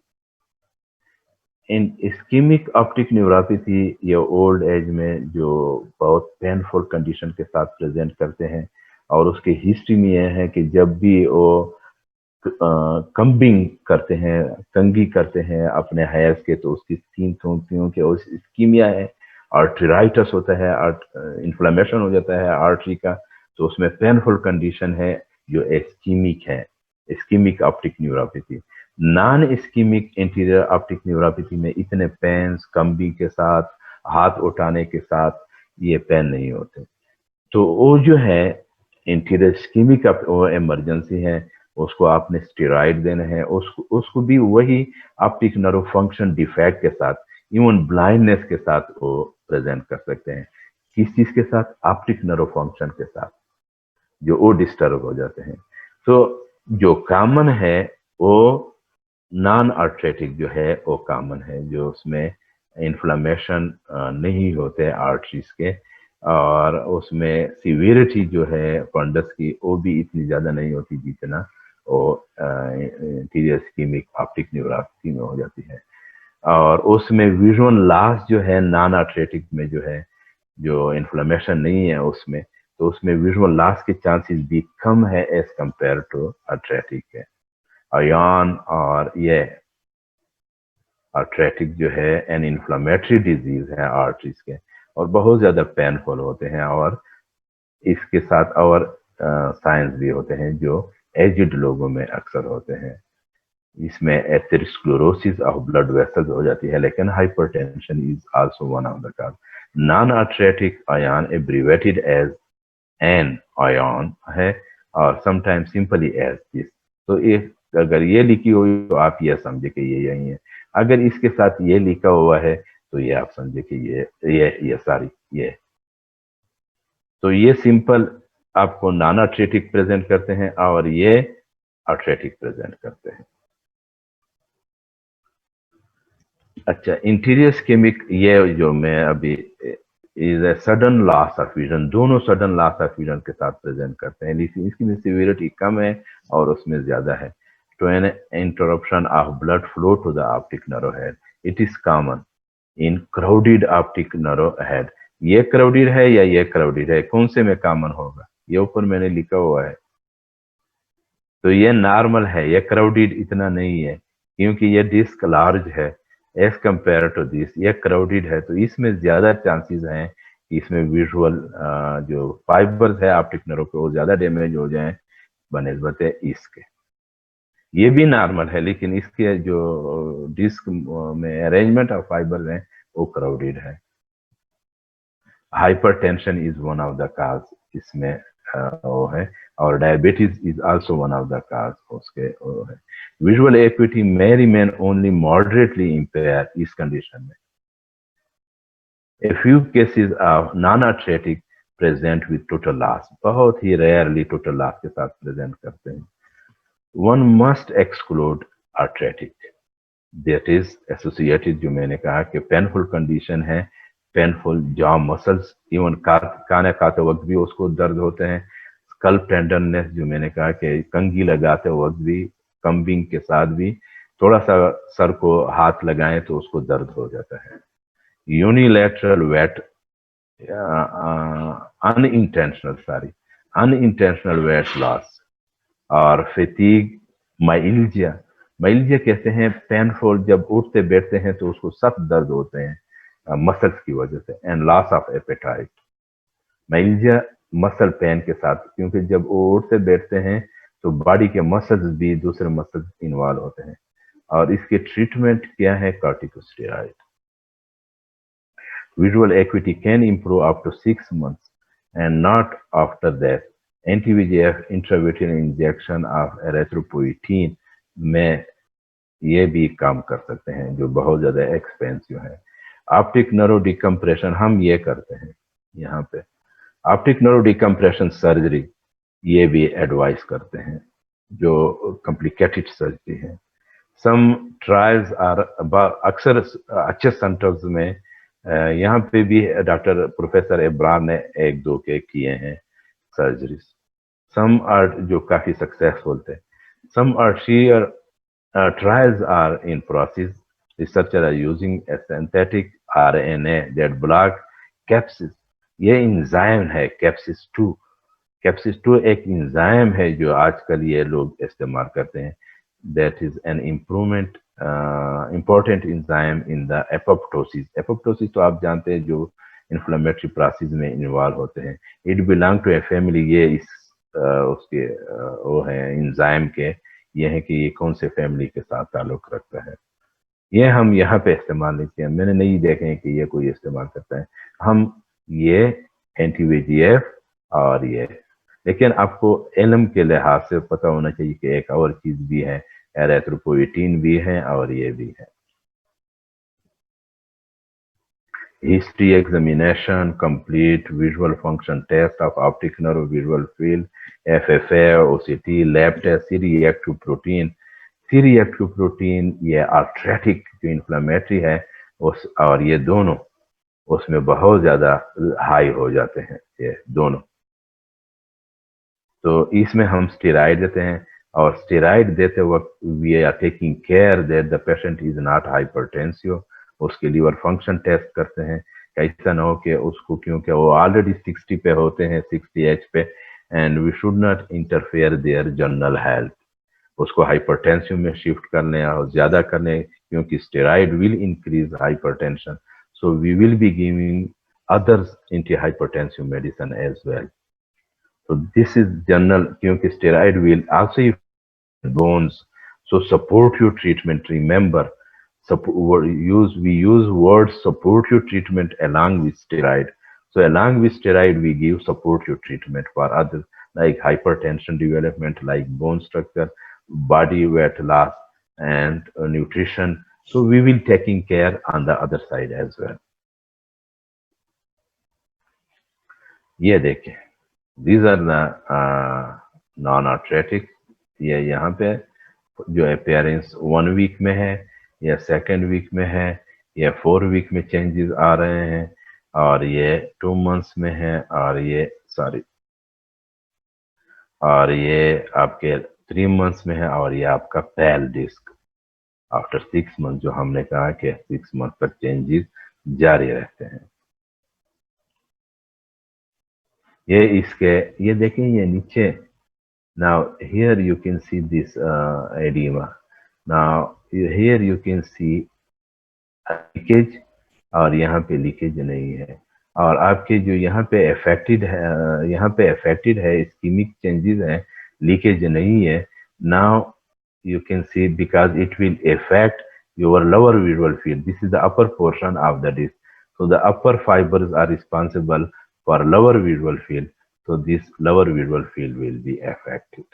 इन इस्कीमिक ऑप्टिक न्यूरोपैथी ये ओल्ड एज में जो बहुत पेनफुल कंडीशन के साथ प्रेजेंट करते हैं, और उसकी हिस्ट्री में यह है कि जब भी वो कम्बिंग करते हैं, कंघी करते हैं अपने हेयर्स के, तो उसकी स्किन थोंकती के उस इस्कीमिया है, आर्टराइटिस होता है, इन्फ्लेमेशन हो जाता है आर्टरी का, तो उसमें पेनफुल कंडीशन है जो इस्कीमिक है, ischaemic optic neuropathy. Non ischaemic anterior optic neuropathy में इतने पेन्स, कम्बिंग के साथ, हाथ उठाने के साथ ये पेन नहीं होते। तो वो जो है इंटीरियर इस्कीमिक वो इमरजेंसी है, उसको आपने स्टेरॉइड देना है, उसको भी वही ऑप्टिक नर्व फंक्शन डिफेक्ट के साथ, इवन ब्लाइंडनेस के साथ वो प्रेजेंट कर सकते हैं। किस चीज के साथ? ऑप्टिक नर्व फंक्शन के साथ, जो वो डिस्टर्ब हो जाते हैं। तो जो कॉमन है वो नॉन आर्थरेटिक जो है वो कॉमन है, जो उसमें इन्फ्लेमेशन नहीं होते आर्टरीज के, और उसमें सीवियरिटी जो है फंडस की वो भी इतनी ज्यादा नहीं होती जितना वो इंटीरियर इस्कीमिक ऑप्टिक न्यूरोपैथी में हो जाती है। और उसमें विजुअल लॉस जो है नॉन आर्थरेटिक में जो है, जो इन्फ्लेमेशन नहीं है उसमें, तो उसमें विजुअल लॉस के चांसेस भी कम है एज कंपेयर टू आर्थरेटिक है। आयन और ये आर्थरेटिक जो है एन इन्फ्लेमेटरी डिजीज है आर्टरीज के, और बहुत ज्यादा पेनफुल होते हैं, और इसके साथ और साइंस भी होते हैं जो एजिड लोगों में अक्सर होते हैं। इसमें एथेरोस्क्लेरोसिस ऑफ ब्लड वेसल्स हो जाती है, लेकिन hypertension is also one of the cause. Non arteritic AION abbreviated as N AION है, और समटाइम्स सिंपली एज दिस। तो एक अगर ये लिखी हुई तो आप ये समझे कि ये यही है, अगर इसके साथ ये लिखा हुआ है तो ये आप समझे कि ये सारी ये। तो ये सिंपल आपको नॉन आर्थरेटिक प्रेजेंट करते हैं और ये आर्थरेटिक प्रेजेंट करते हैं। अच्छा, इंटीरियर इस्केमिक ये जो मैं अभी is a sudden loss of vision, दोनों सडन लॉस ऑफ विजन के साथ प्रेजेंट करते हैं, लेकिन इसकी में सीवियरिटी कम है और उसमें ज्यादा है। तो an interruption of blood flow to the optic nerve head, it is common in crowded optic nerve head. ये क्राउडेड है या ये क्राउडेड है, कौन से में कॉमन होगा? ये ऊपर मैंने लिखा हुआ है, तो ये नॉर्मल है, ये क्राउडेड इतना नहीं है, क्योंकि ये डिस्क लार्ज है एज कंपेयर टू दिस, ये क्राउडेड है, तो इसमें ज्यादा चांसेस हैं कि इसमें विजुअल जो फाइबर्स है ऑप्टिक नर्व के वो ज्यादा डैमेज हो जाए बनिस्बत इसके। ये भी नॉर्मल है, लेकिन इसके जो डिस्क में अरेंजमेंट ऑफ फाइबर्स हैं वो क्राउडेड है। Hypertension is one of the cause इसमें वो है, और diabetes is also one of the cause उसके वो है। Visual acuity may remain only moderately impaired इस कंडीशन में। A few cases of non-arthritic present with total loss, बहुत ही रेयरली टोटल लॉस के साथ प्रेजेंट करते हैं। One must exclude arthritic that is associated, जो मैंने कहा कि पेनफुल कंडीशन है, पेनफुल जॉ मसल्स, इवन खाना खाते वक्त भी उसको दर्द होते हैं। स्कल्प टेंडरनेस, जो मैंने कहा कि कंघी लगाते वक्त भी, कम्बिंग के साथ भी थोड़ा सा सर को हाथ लगाएं तो उसको दर्द हो जाता है। Unilateral weight unintentional weight loss और फैटीग, माइल्जिया, माइल्जिया कहते हैं पेनफुल, जब उठते बैठते हैं तो उसको सख्त दर्द होते हैं मसल्स की वजह से, and loss of appetite. Myalgia muscle pain के साथ, क्योंकि जब वो उठते बैठते हैं तो बॉडी के मसल्स भी दूसरे मसल्स इन्वॉल्व होते हैं, और इसके ट्रीटमेंट क्या है? Corticosteroid. Visual acuity can improve up to 6 months and not after that. एंटी-VEGF इंट्राविट्रिनल इंजेक्शन ऑफ एरिथ्रोपोइटीन में ये भी काम कर सकते हैं, जो बहुत ज्यादा एक्सपेंसिव है। ऑप्टिक नर्व डिकम्प्रेशन हम ये करते हैं यहाँ पे। ऑप्टिक नर्व डिकम्प्रेशन सर्जरी ये भी एडवाइस करते हैं, जो कॉम्प्लिकेटेड सर्जरी है। सम ट्रायल्स आर अक्सर अच्छे सेंटर्स में यहाँ पे भी डॉक्टर प्रोफेसर इब्रार ने 1-2 के किए हैं सर्जरीज। सम आर जो काफी सक्सेसफुल थे। Some are share trials are in process. Researchers are using a synthetic RNA that block capsid। ये इंजाइम है capsid-2। capsid-2 एक इंजाइम है जो आजकल ये लोग इस्तेमाल करते हैं। That is an important enzyme in the apoptosis। apoptosis तो आप जानते हैं, जो inflammatory process में इन्वॉल्व होते हैं। It belong to a family। ये इस उसके वो है इंजाइम के, ये है कि ये कौन से फैमिली के साथ ताल्लुक रखता है। ये हम यहाँ पे इस्तेमाल नहीं किया, मैंने नहीं देखे हैं कि ये कोई इस्तेमाल करता है। हम ये एंटी-VEGF और ये, लेकिन आपको इल्म के लिहाज से पता होना चाहिए कि एक और चीज भी है, एरिथ्रोपोइटीन भी है और ये भी है। History examination, complete visual function test of optic nerve visual field, FFA, OCT, lab test, C reactive protein. C reactive protein ये आर्थरेटिक जो इन्फ्लेमेटरी है उस, और ये दोनों उसमें बहुत ज्यादा हाई हो जाते हैं ये दोनों। तो इसमें हम स्टेरॉइड देते हैं, और स्टेरॉइड देते वक्त we are taking care that the patient is not hypertensive. उसके लीवर फंक्शन टेस्ट करते हैं, ऐसा ना हो कि उसको, क्योंकि वो ऑलरेडी 60 पे होते हैं, 60H पे, and we should not interfere their general health. उसको हाइपरटेंशन में शिफ्ट करने और ज्यादा करने, क्योंकि steroid will increase hypertension, so we will be giving others anti hypertensive medicine as well. So this is general, क्योंकि steroid will also bones, so support your treatment. Remember, we use word support your treatment along with steroid. So along with steroid, we give support your treatment for others like hypertension development, like bone structure, body weight loss, and nutrition. So we will taking care on the other side as well. ये देखें, these are the non-arthritic। ये यहाँ पे जो appearance 1 week में है या 2nd week में है या 4 वीक में चेंजेस आ रहे हैं, और ये 2 months में है, और ये और ये आपके 3 months में है, और ये आपका पैल डिस्क आफ्टर 6 months, जो हमने कहा कि 6 months तक चेंजेस जारी रहते हैं। ये इसके, ये देखें, ये नीचे। Now here you can see this edema। Now here you can see leakage, और यहाँ पे लीकेज नहीं है, और आपके जो यहाँ पे अफेक्टेड है इस्कीमिक चेंजेस हैं, लीकेज नहीं है। Now you can see because it will affect your lower visual field। This is the upper portion of the disc, so the upper fibers are responsible for lower visual field, so this lower visual field will be affected.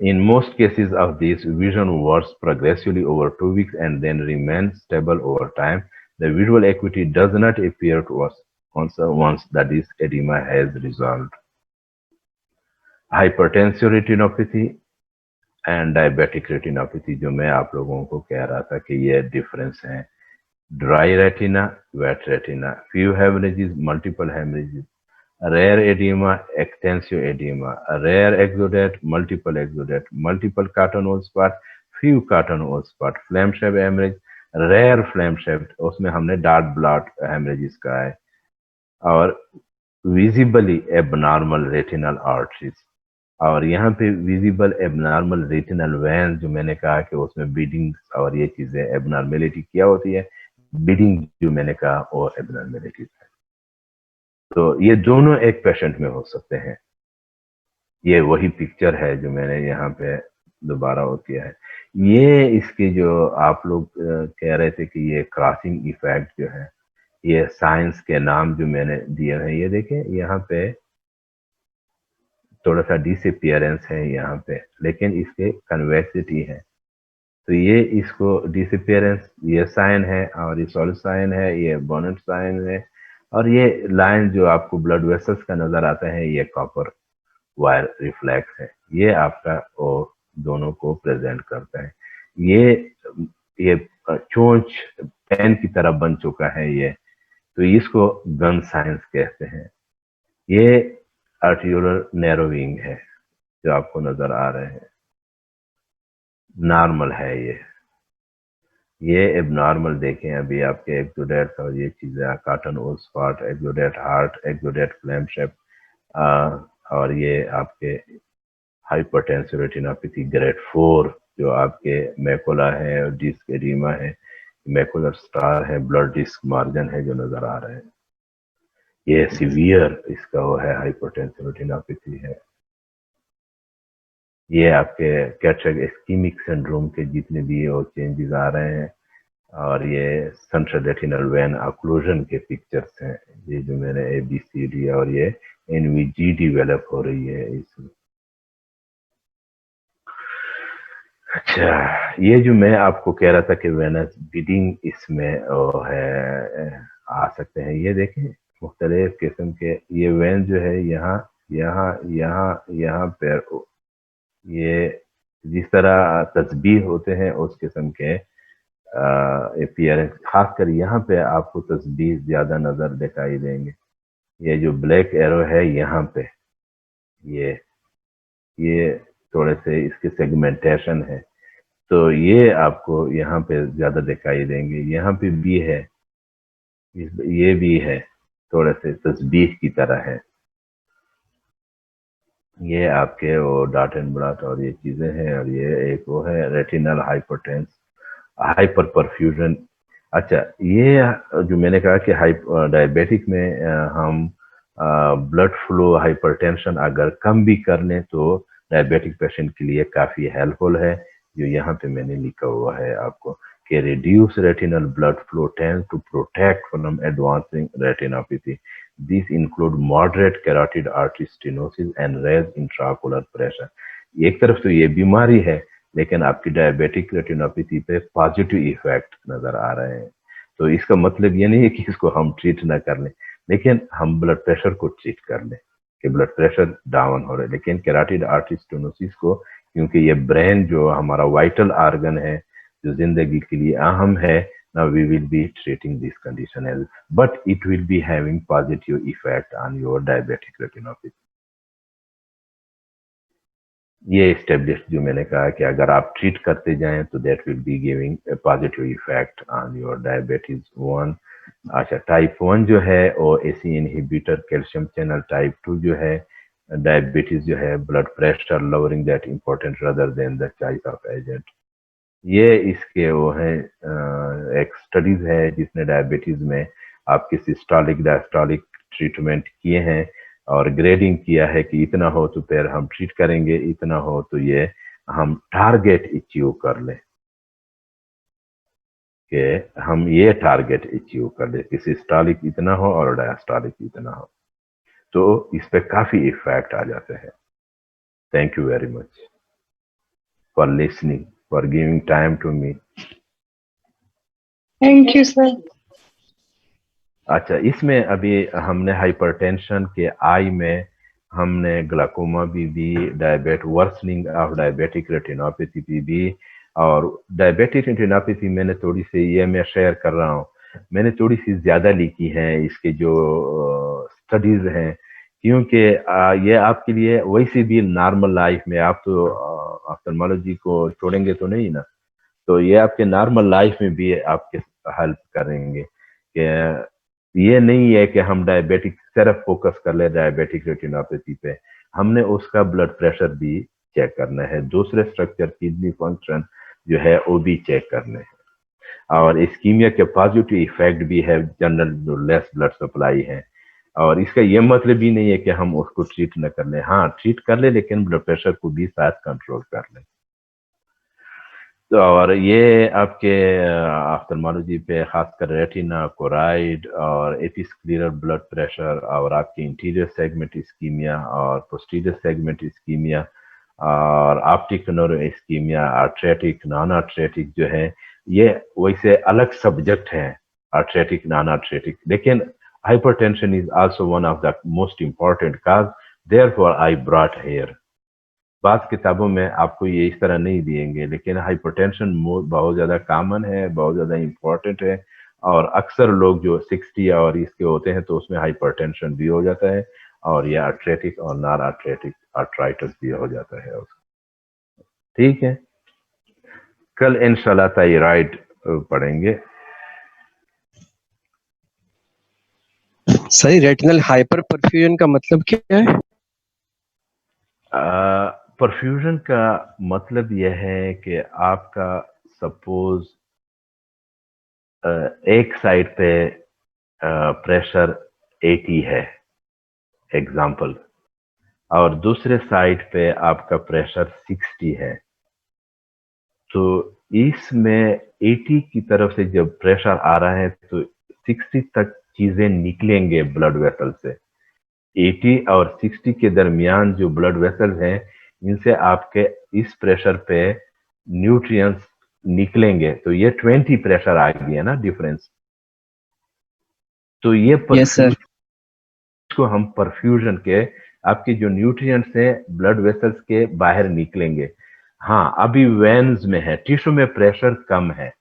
In most cases of this, vision worsens progressively over 2 weeks and then remains stable over time. The visual acuity does not appear to us once the disc edema has resolved. Hypertensive retinopathy and diabetic retinopathy, जो मैं आप लोगों को कह रहा था कि ये डिफरेंस है। Dry retina, wet retina, few hemorrhages, multiple hemorrhages, rare edema, extensive edema, rare exudate, multiple cartonal spot, few cartonal spot, flame shaped hemorrhage, rare flame shaped, उसमें हमने dark blot hemorrhages का है, और visibly abnormal retinal arteries, और यहाँ पे visible abnormal retinal vein, जो मैंने कहा कि उसमें बीडिंग और ये चीजें, एबनॉर्मेलिटी क्या होती है, बीडिंग जो मैंने कहा और एबनॉर्मेलिटी है। तो ये दोनों एक पेशेंट में हो सकते हैं। ये वही पिक्चर है जो मैंने यहाँ पे दोबारा होती है। ये इसके जो आप लोग कह रहे थे कि ये क्रॉसिंग इफेक्ट जो है, ये साइंस के नाम जो मैंने दिए हैं, ये देखें यहाँ पे थोड़ा सा डिसअपियरेंस है यहाँ पे, लेकिन इसके कन्वेक्सिटी है। तो ये इसको डिसअपियरेंस, ये साइन है, और ये सॉलिड साइन है, ये बोनेट साइन है, और ये लाइन जो आपको ब्लड वेसल्स का नजर आता है, ये कॉपर वायर रिफ्लेक्स है। ये आपका वो दोनों को प्रेजेंट करता है। ये चोंच पेन की तरह बन चुका है ये, तो इसको गन साइंस कहते हैं। ये आर्टिकुलर नैरोविंग है जो आपको नजर आ रहे हैं, नॉर्मल है ये एबनॉर्मल देखें अभी आपके एक्सोडेट और ये चीजें, cotton wool spot, exudate hard, exudate flame shape, और ये आपके हाइपरटेंसिव रेटिनोपैथी ग्रेड 4 जो आपके मैकुला है और डिस्क एडिमा है, मैकुलर स्टार है, ब्लड डिस्क मार्जिन है जो नजर आ रहे हैं। ये सीवियर इसका वो है, हाइपरटेंसिव रेटिनोपैथी है। ये आपके कैटरेक्ट इस्कीमिक सिंड्रोम के जितने भी वो चेंजेस आ रहे हैं, और ये सेंट्रल रेटिनल वेन ऑक्लूजन के पिक्चर्स हैं, ये जो मैंने ABCD और ये NVG डेवलप हो रही है इसमें। अच्छा, ये जो मैं आपको कह रहा था कि वेनस बीडिंग इसमें वो है, आ सकते हैं। ये देखें मुख्तलिफ किस्म के ये वेन जो है, यहाँ यहाँ यहाँ यहाँ पैर, ये जिस तरह तस्बीह होते हैं उस किस्म के अपीयरेंस, खासकर यहाँ पे आपको तस्बीह ज्यादा नजर दिखाई देंगे। ये जो ब्लैक एरो है यहाँ पे, ये थोड़े से इसके सेगमेंटेशन है, तो ये आपको यहाँ पे ज्यादा दिखाई देंगे। यहाँ पे भी है, ये भी है, थोड़े से तस्बीह की तरह है। ये आपके वो डॉट एंड ब्लॉट और ये चीजें हैं, और ये एक वो है रेटिनल हाइपर परफ्यूजन। अच्छा, ये जो मैंने कहा कि डायबिटिक में हम ब्लड फ्लो हाइपरटेंशन अगर कम भी कर लें तो डायबिटिक पेशेंट के लिए काफी हेल्पफुल है। जो यहाँ पे मैंने लिखा हुआ है आपको कि reduce retinal blood flow tends to protect from advancing retinopathy. This include moderate carotid artery stenosis and raise intraocular pressure. एक तरफ तो ये बीमारी है, लेकिन आपकी डायबिटिक रेटिनोपैथी पे पॉजिटिव इफेक्ट नजर आ रहे हैं। तो इसका मतलब ये नहीं है कि इसको हम ट्रीट ना कर लें, लेकिन हम ब्लड प्रेशर को ट्रीट कर लें कि ब्लड प्रेशर डाउन हो रहा है। लेकिन कैरोटिड आर्टरी स्टेनोसिस को, क्योंकि ये ब्रेन जो हमारा वाइटल ऑर्गन है, जो जिंदगी के लिए अहम है, now we will be treating this condition as, but it will be having positive effect on your diabetic retinopathy. ये एस्टेब्लिश जो मैंने कहा कि अगर आप ट्रीट करते जाएं तो that will be giving a positive effect on your diabetes 1। अच्छा, टाइप 1 जो है वो AC inhibitor calcium channel, type 2 जो है डायबिटीज जो है blood pressure lowering that important rather than the choice of agent. ये इसके वो है एक स्टडीज है जिसने डायबिटीज में आपके सिस्टोलिक डायस्टोलिक ट्रीटमेंट किए हैं और ग्रेडिंग किया है कि इतना हो तो फिर हम ट्रीट करेंगे, इतना हो तो ये हम टारगेट अचीव कर लें, कि हम ये टारगेट अचीव कर ले कि सिस्टोलिक इतना हो और डायस्टोलिक इतना हो, तो इस पे काफी इफेक्ट आ जाते हैं। Thank you very much for listening, for giving time to me. Thank you sir. अच्छा, इसमें अभी हमने हाइपरटेंशन के आई में हमने ग्लाकोमा भी डायबिट वर्सनिंग ऑफ डायबिटिक रेटिनोपैथी भी, और डायबिटिक रेटिनोपैथी मैंने थोड़ी सी ये मैं शेयर कर रहा हूँ, मैंने थोड़ी सी ज्यादा लिखी है इसके जो स्टडीज हैं, क्योंकि ये आपके लिए वैसे भी नॉर्मल लाइफ में आप तो ऑप्थेल्मोलॉजी को छोड़ेंगे तो नहीं ना, तो ये आपके नॉर्मल लाइफ में भी आपके हेल्प करेंगे कि ये नहीं है कि हम डायबिटिक सिर्फ फोकस कर ले डायबिटिक रेटिनोपैथी पे, हमने उसका ब्लड प्रेशर भी चेक करना है, दूसरे स्ट्रक्चर किडनी फंक्शन जो है वो भी चेक करने हैं, और इस्कीमिया के पॉजिटिव इफेक्ट भी है जनरल जो लेस ब्लड सप्लाई है। और इसका ये मतलब भी नहीं है कि हम उसको ट्रीट न कर ले, हाँ ट्रीट कर ले, लेकिन ब्लड प्रेशर को भी साथ कंट्रोल कर ले। और ये आपके ऑफ्थल्मोलॉजी पे खासकर रेटिना, कोराइड और एपिस्क्लेरल ब्लड प्रेशर और आपके इंटीरियर सेगमेंट इस्कीमिया और पोस्टीरियर सेगमेंट इस्कीमिया और ऑप्टिक नर्व इस्कीमिया, आर्थरेटिक, नॉन आर्थरेटिक जो है, ये वैसे अलग सब्जेक्ट हैं, आर्थरेटिक, नॉन आर्थरेटिक, लेकिन hypertension is also one of the most important cause, therefore I brought here. बाद किताबों में आपको ये इस तरह नहीं दिएंगे, लेकिन हाइपरटेंशन बहुत ज़्यादा कॉमन है, बहुत ज़्यादा इम्पोर्टेंट है, और अक्सर लोग जो 60 और इसके होते हैं तो उसमें हाइपरटेंशन भी हो जाता है, और ये आर्थरेटिक और नॉन आर्थरेटिक आर्थराइटिस भी हो जाता है उसका। ठीक है, कल इंशाल्लाह थायराइड पढ़ेंगे। सही, रेटिनल हाइपर परफ्यूजन का मतलब क्या है? परफ्यूजन का मतलब यह है कि आपका सपोज एक साइड पे प्रेशर 80 है एग्जाम्पल, और दूसरे साइड पे आपका प्रेशर 60 है, तो इसमें 80 की तरफ से जब प्रेशर आ रहा है तो 60 तक चीजें निकलेंगे ब्लड वेसल से। 80 और 60 के दरमियान जो ब्लड वेसल्स हैं, इनसे आपके इस प्रेशर पे न्यूट्रिएंट्स निकलेंगे, तो ये 20 प्रेशर आ गया ना डिफरेंस। तो ये को हम परफ्यूजन के आपके जो न्यूट्रिएंट्स हैं ब्लड वेसल्स के बाहर निकलेंगे। हाँ, अभी वेन्स में है, टिश्यू में प्रेशर कम है,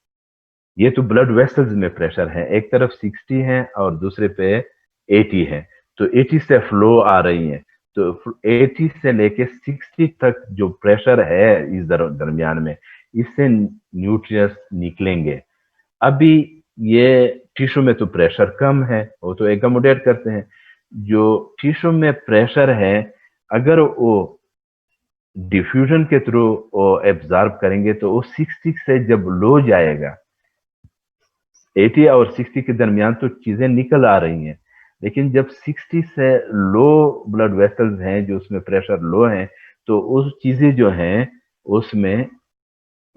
ये तो ब्लड वेसल्स में प्रेशर है, एक तरफ 60 है और दूसरे पे 80 है, तो 80 से फ्लो आ रही है, तो 80 से लेके 60 तक जो प्रेशर है इस दरमियान में, इससे न्यूट्रिएंट्स निकलेंगे। अभी ये टिश्यू में तो प्रेशर कम है, वो तो एकोमोडेट करते हैं। जो टिश्यू में प्रेशर है, अगर वो डिफ्यूजन के थ्रू वो एब्जॉर्ब करेंगे तो वो 60 से जब लो जाएगा, 80 और 60 के दरमियान तो चीजें निकल आ रही हैं, लेकिन जब 60 से लो ब्लड वेसल्स हैं जो उसमें प्रेशर लो है, तो उस चीजें जो हैं उसमें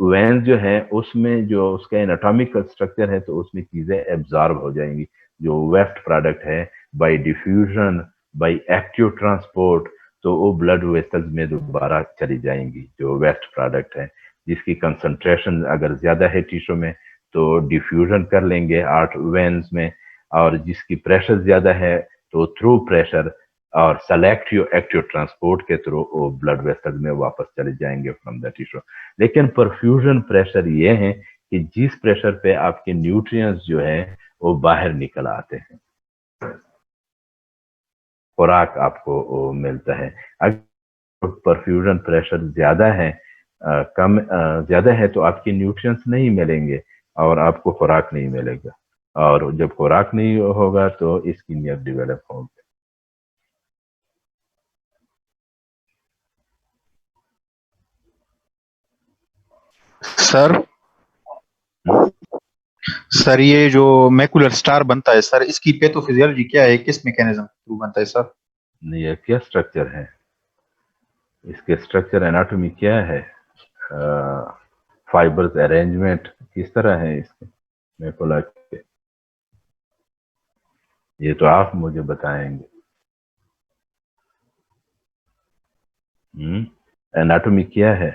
वेन्स जो है उसमें जो उसका एनाटॉमिकल स्ट्रक्चर है, तो उसमें चीजें एब्जॉर्ब हो जाएंगी, जो वेस्ट प्रोडक्ट है bye diffusion, by active transport, तो वो ब्लड वेसल्स में दोबारा चली जाएंगी, जो वेस्ट प्रोडक्ट है, जिसकी कंसंट्रेशन अगर ज्यादा है टिश्यू में तो डिफ्यूजन कर लेंगे आर्ट वेन्स में, और जिसकी प्रेशर ज्यादा है तो थ्रू प्रेशर और सेलेक्टिव एक्टिव ट्रांसपोर्ट के थ्रू वो ब्लड वेसल में वापस चले जाएंगे फ्रॉम द टिश्यू। लेकिन परफ्यूजन प्रेशर ये है कि जिस प्रेशर पे आपके न्यूट्रिएंट्स जो है वो बाहर निकल आते हैं, खुराक आपको वो मिलता है। अगर परफ्यूजन प्रेशर ज्यादा है ज्यादा है तो आपके न्यूट्रिएंट्स नहीं मिलेंगे और आपको खुराक नहीं मिलेगा, और जब खुराक नहीं होगा तो इस्कीमिया डेवलप होगा। सर ये जो मैकुलर स्टार बनता है सर, इसकी पैथोफिजियोलॉजी क्या है, किस मैकेनिज्म थ्रू बनता है सर? ये क्या स्ट्रक्चर है, इसके स्ट्रक्चर एनाटॉमी क्या है, फाइबर्स अरेंजमेंट किस तरह है इसके मैकुला के, ये तो आप मुझे बताएंगे। एनाटॉमी क्या है,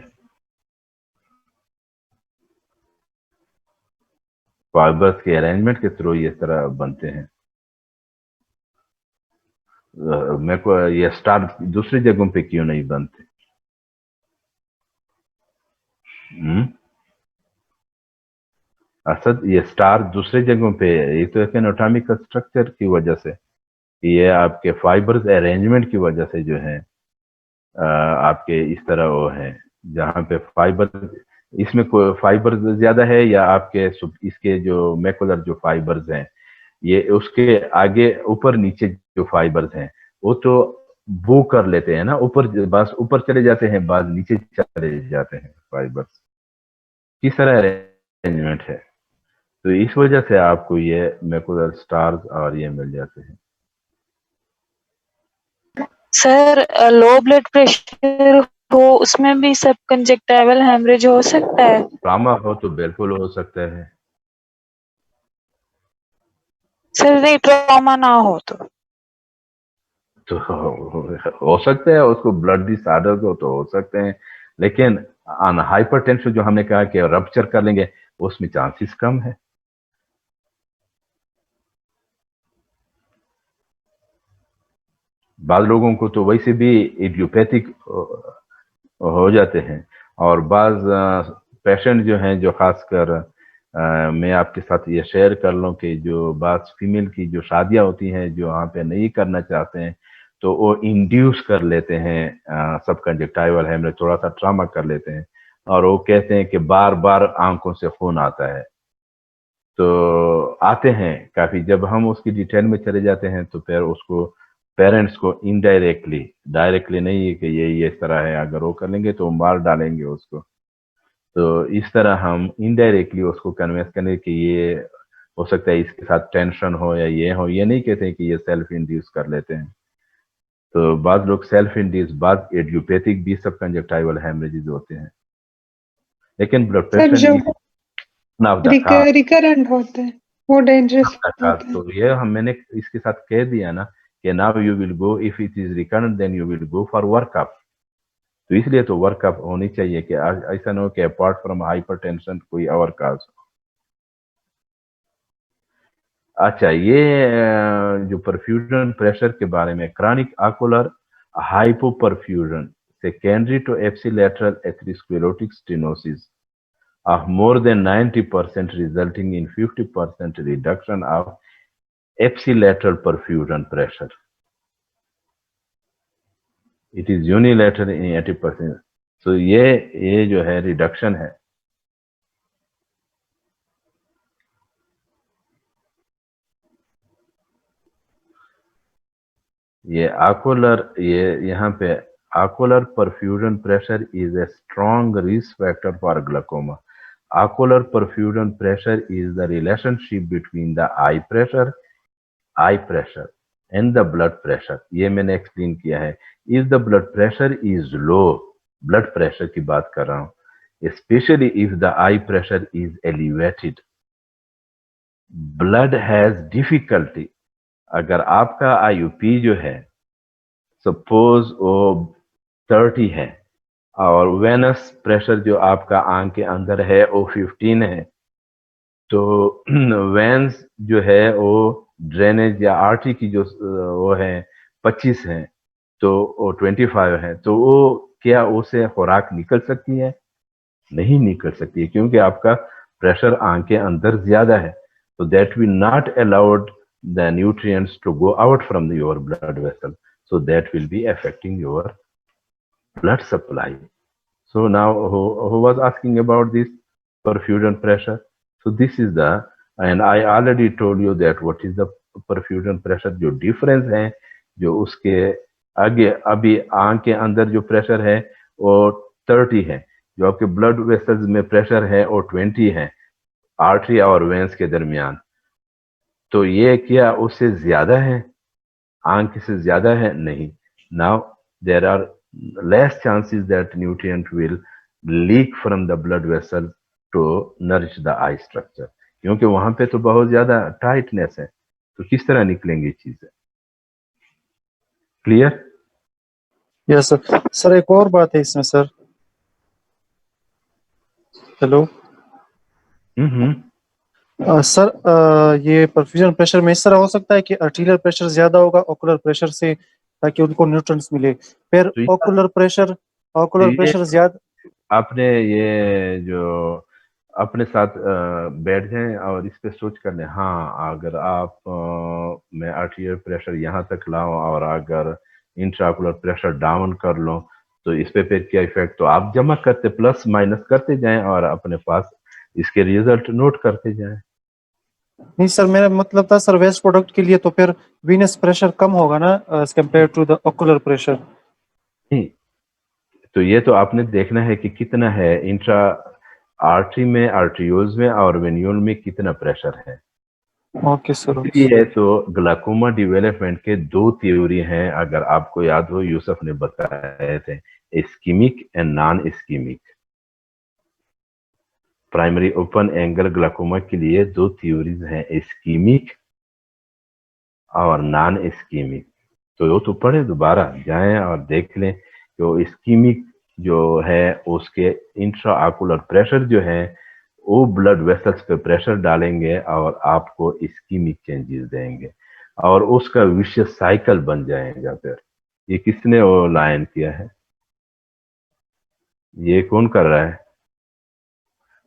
फाइबर्स के अरेंजमेंट के थ्रू ये तरह बनते हैं। मेरे को ये स्टार दूसरी जगहों पे क्यों नहीं बनते? असद ये स्टार दूसरे जगहों पे, ये तो एक एनाटॉमिकल स्ट्रक्चर की वजह से, ये आपके फाइबर्स अरेंजमेंट की वजह से जो है आपके इस तरह वो है, जहाँ पे फाइबर, इसमें कोई फाइबर ज्यादा है या आपके इसके जो मैकुलर जो फाइबर्स हैं, ये उसके आगे ऊपर नीचे जो फाइबर्स हैं वो तो बू कर लेते हैं ना, ऊपर बस ऊपर चले जाते हैं, बाद नीचे चले जाते हैं फाइबर्स, किस तरह अरेंजमेंट है, तो इस वजह से आपको ये मैकुलर स्टार्स और ये मिल जाते हैं। सर लो ब्लड प्रेशर तो उसमें भी सब कंजक्टाइवल हेमरेज हो सकता है? ट्रामा हो तो बिल्कुल हो सकता है। सर नहीं, ट्रॉमा ना हो तो हो सकता है, उसको ब्लड डिसऑर्डर हो सकते हैं, लेकिन हाइपरटेंशन जो हमने कहा कि रप्चर कर लेंगे, उसमें चांसेस कम है। बाद लोगों को तो वैसे भी इडियोपैथिक हो जाते हैं, और बाद पेशेंट जो हैं, जो खासकर मैं आपके साथ ये शेयर कर लूं कि जो बाद फीमेल की जो शादियां होती हैं, जो वहाँ पे नहीं करना चाहते हैं, तो वो इंड्यूस कर लेते हैं सब कंजक्टाइवल हेमरेज, थोड़ा सा ट्रामा कर लेते हैं, और वो कहते हैं कि बार बार आंखों से खून आता है। तो आते हैं काफी, जब हम उसकी डिटेल में चले जाते हैं तो फिर उसको पेरेंट्स को इनडायरेक्टली, डायरेक्टली नहीं है कि ये इस तरह है, अगर वो कर लेंगे तो मार डालेंगे उसको। तो इस तरह हम इनडायरेक्टली उसको कन्विंस करें कि ये हो सकता है इसके साथ टेंशन हो या ये हो, ये नहीं कहते हैं कि ये सेल्फ इंड्यूस कर लेते हैं। तो बाद लोग सेल्फ इंड्यूस, बाद एडियोपैथिक भी सब कंजक्टाइवल हेमरेजेस होते हैं, लेकिन ब्लड सर प्रेशर जो रिकरेंट होते हैं वो डेंजरस होते हैं। तो ये मैंने इसके साथ कह दिया ना कि now you will go, if it is recurrent then you will go for workup. तो इसलिए तो वर्कअप होनी चाहिए कि ऐसा ना हो कि अपार्ट फ्रॉम हाइपरटेंशन कोई और काज हो। अच्छा, ये जो परफ्यूजन प्रेशर के बारे में, chronic ocular hypoperfusion secondary to ipsilateral atherosclerotic stenosis of more than 90%, resulting in 50% reduction of ipsilateral perfusion pressure. It is unilateral in 80%. So ये जो है रिडक्शन है। ये आकुलर, ये यहाँ पे ocular perfusion pressure is a strong risk factor for glaucoma. Ocular perfusion pressure is the relationship between the eye pressure and the blood pressure. ये मैंने एक्सप्लेन किया है। If the blood pressure is low, blood pressure की बात कर रहा हूँ, especially if the eye pressure is elevated, blood has difficulty. अगर आपका IUP जो है, सपोज वो 30 है, और वेनस प्रेशर जो आपका आंख के अंदर है वो 15 है, तो वेंस जो है वो ड्रेनेज या आर्टरी की जो वो है 25 है, तो वो 25 है, तो वो क्या उसे खुराक निकल सकती है? नहीं निकल सकती है, क्योंकि आपका प्रेशर आंख के अंदर ज्यादा है। तो that will not allowed the nutrients to go out from your blood vessel, so that will be affecting your blood supply. So now who was asking about this perfusion pressure? So this is the, and I already told you that what is the perfusion pressure. जो difference है, जो उसके आगे अभी आंख के अंदर जो प्रेशर है वो 30 है, जो आपके ब्लड वेसल्स में प्रेशर है वो 20 है, आर्टरी और वेंस के दरमियान। तो ये क्या उससे ज्यादा है? आंख से ज्यादा है? नहीं। Now there are less chances that nutrient will leak from the blood vessel to nourish the eye structure, क्योंकि वहां पे तो बहुत ज्यादा टाइटनेस है, तो किस तरह निकलेंगी चीजें? क्लियर? Yes sir. सर एक और बात है इसमें सर। हेलो सर, ये परफ्यूजन प्रेशर में इस तरह हो सकता है कि आर्टीरियल प्रेशर ज्यादा होगा ओकुलर प्रेशर से, ताकि उनको न्यूट्रिएंट्स मिले, फिर तो ओकुलर प्रेशर ज्यादा। आपने ये जो अपने साथ बैठ जाएं और इस पे सोच कर लें, हाँ अगर आप मैं आर्टीरियल प्रेशर यहाँ तक लाऊं और अगर इंट्राओकुलर प्रेशर डाउन कर लो तो इस पे फिर क्या इफेक्ट, तो आप जमा करते प्लस माइनस करते जाएं और अपने पास इसके रिजल्ट नोट करते जाएं। नहीं सर, मेरा मतलब था सर वेस्ट प्रोडक्ट के लिए तो फिर वीनस प्रेशर कम होगा ना as compare to the ocular pressure. नहीं, तो ये तो आपने देखना है कि कितना है इंट्रा आर्टरी में, आर्ट्रियोल्स में और वेन्यूल में कितना प्रेशर है। Okay sir. इसलिए तो ग्लाकोमा डेवलपमेंट के दो थ्योरी हैं, अगर आपको याद हो यूसुफ ने बताए थे, ischaemic and non ischaemic. Primary open angle glaucoma के लिए दो थ्योरीज हैं, इस्कीमिक और नॉन इस्कीमिक। तो वो तो पढ़े, दोबारा जाएं और देख लें। जो इस्कीमिक जो है उसके इंट्रा आकुलर प्रेशर जो है वो ब्लड वेसल्स पे प्रेशर डालेंगे और आपको इस्कीमिक चेंजेस देंगे और उसका विशेष साइकिल बन जाएगा। फिर ये किसने वो लाइन किया है, ये कौन कर रहा है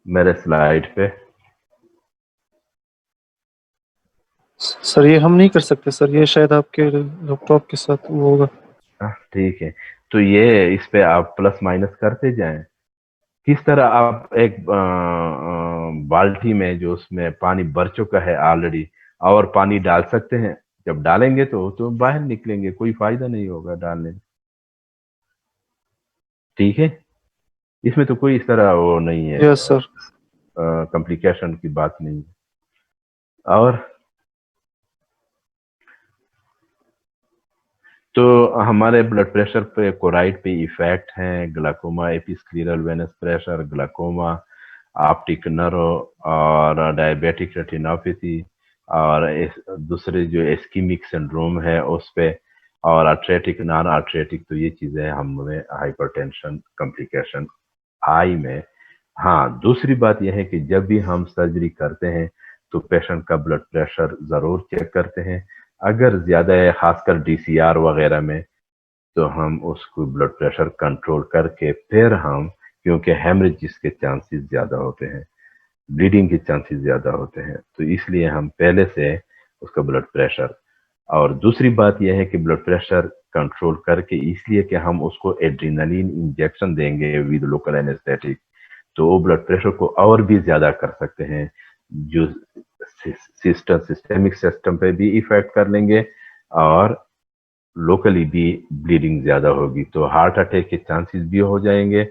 मेरे स्लाइड पे? सर ये हम नहीं कर सकते सर, ये शायद आपके लैपटॉप के साथ वो होगा। ठीक है, तो ये इस पे आप प्लस माइनस करते जाएं। किस तरह आप एक बाल्टी में जो उसमें पानी भर चुका है ऑलरेडी और पानी डाल सकते हैं, जब डालेंगे तो बाहर निकलेंगे, कोई फायदा नहीं होगा डालने में। ठीक है, इसमें तो कोई इस तरह वो नहीं है, यस सर। कॉम्प्लिकेशन की बात नहीं है। और तो हमारे ब्लड प्रेशर पे कोराइड पे इफेक्ट हैं, glaucoma, episcleral venous pressure, glaucoma, optic nerve और डायबिटिक रेटिनोपैथी और दूसरे जो एस्कीमिक सिंड्रोम है उस पे, और आर्थरेटिक नॉन आर्थरेटिक। तो ये चीजें हमें हाइपरटेंशन कॉम्प्लिकेशन आई में। हाँ, दूसरी बात यह है कि जब भी हम सर्जरी करते हैं तो पेशेंट का ब्लड प्रेशर जरूर चेक करते हैं। अगर ज्यादा है खासकर डीसीआर वगैरह में तो हम उसको ब्लड प्रेशर कंट्रोल करके फिर हम, क्योंकि हेमरेजिस के चांसेस ज्यादा होते हैं, ब्लीडिंग के चांसेस ज्यादा होते हैं, तो इसलिए हम पहले से उसका ब्लड प्रेशर। और दूसरी बात यह है कि ब्लड प्रेशर कंट्रोल करके इसलिए कि हम उसको एड्रीनलिन इंजेक्शन देंगे विद लोकल एनेस्थेटिक, तो वो ब्लड प्रेशर को और भी ज्यादा कर सकते हैं, जो सिस्टेमिक सिस्टम पे भी इफेक्ट कर लेंगे और लोकली भी ब्लीडिंग ज्यादा होगी, तो हार्ट अटैक के चांसेस भी हो जाएंगे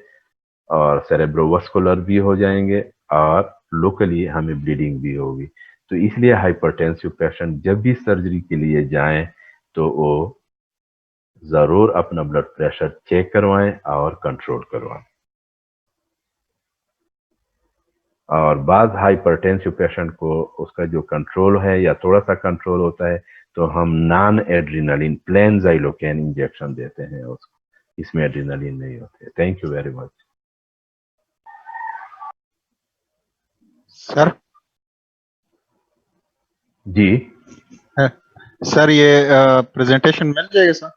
और सेरेब्रोवास्कुलर भी हो जाएंगे और लोकली हमें ब्लीडिंग भी होगी। तो इसलिए हाइपरटेंसिव पेशेंट जब भी सर्जरी के लिए जाएं तो वो जरूर अपना ब्लड प्रेशर चेक करवाएं और कंट्रोल करवाएं। और बाद हाइपरटेंसिव पेशेंट को उसका जो कंट्रोल है या थोड़ा सा कंट्रोल होता है तो हम non adrenaline plain xylocaine injection देते हैं उसको, इसमें एड्रीनलिन नहीं होते। Thank you very much. Sir जी सर ये प्रेजेंटेशन मिल जाएगा सर?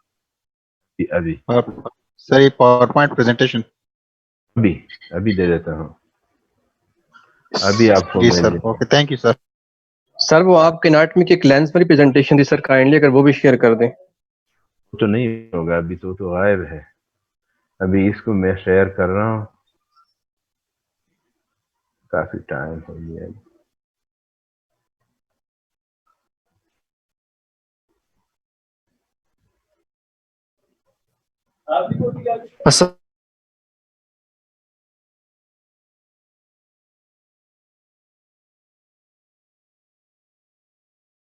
अभी सर ये पावर पॉइंट प्रेजेंटेशन अभी अभी दे देता हूँ, अभी आपको जी मिल सर। जाएगा। Okay, thank you sir. Sir वो आपके एनाटॉमी की एक लेंस वाली प्रेजेंटेशन थी सर, काइंडली अगर वो भी शेयर कर दें। तो नहीं होगा अभी, तो गायब है। अभी इसको मैं शेयर कर रहा हूँ, काफी टाइम हो गया। सर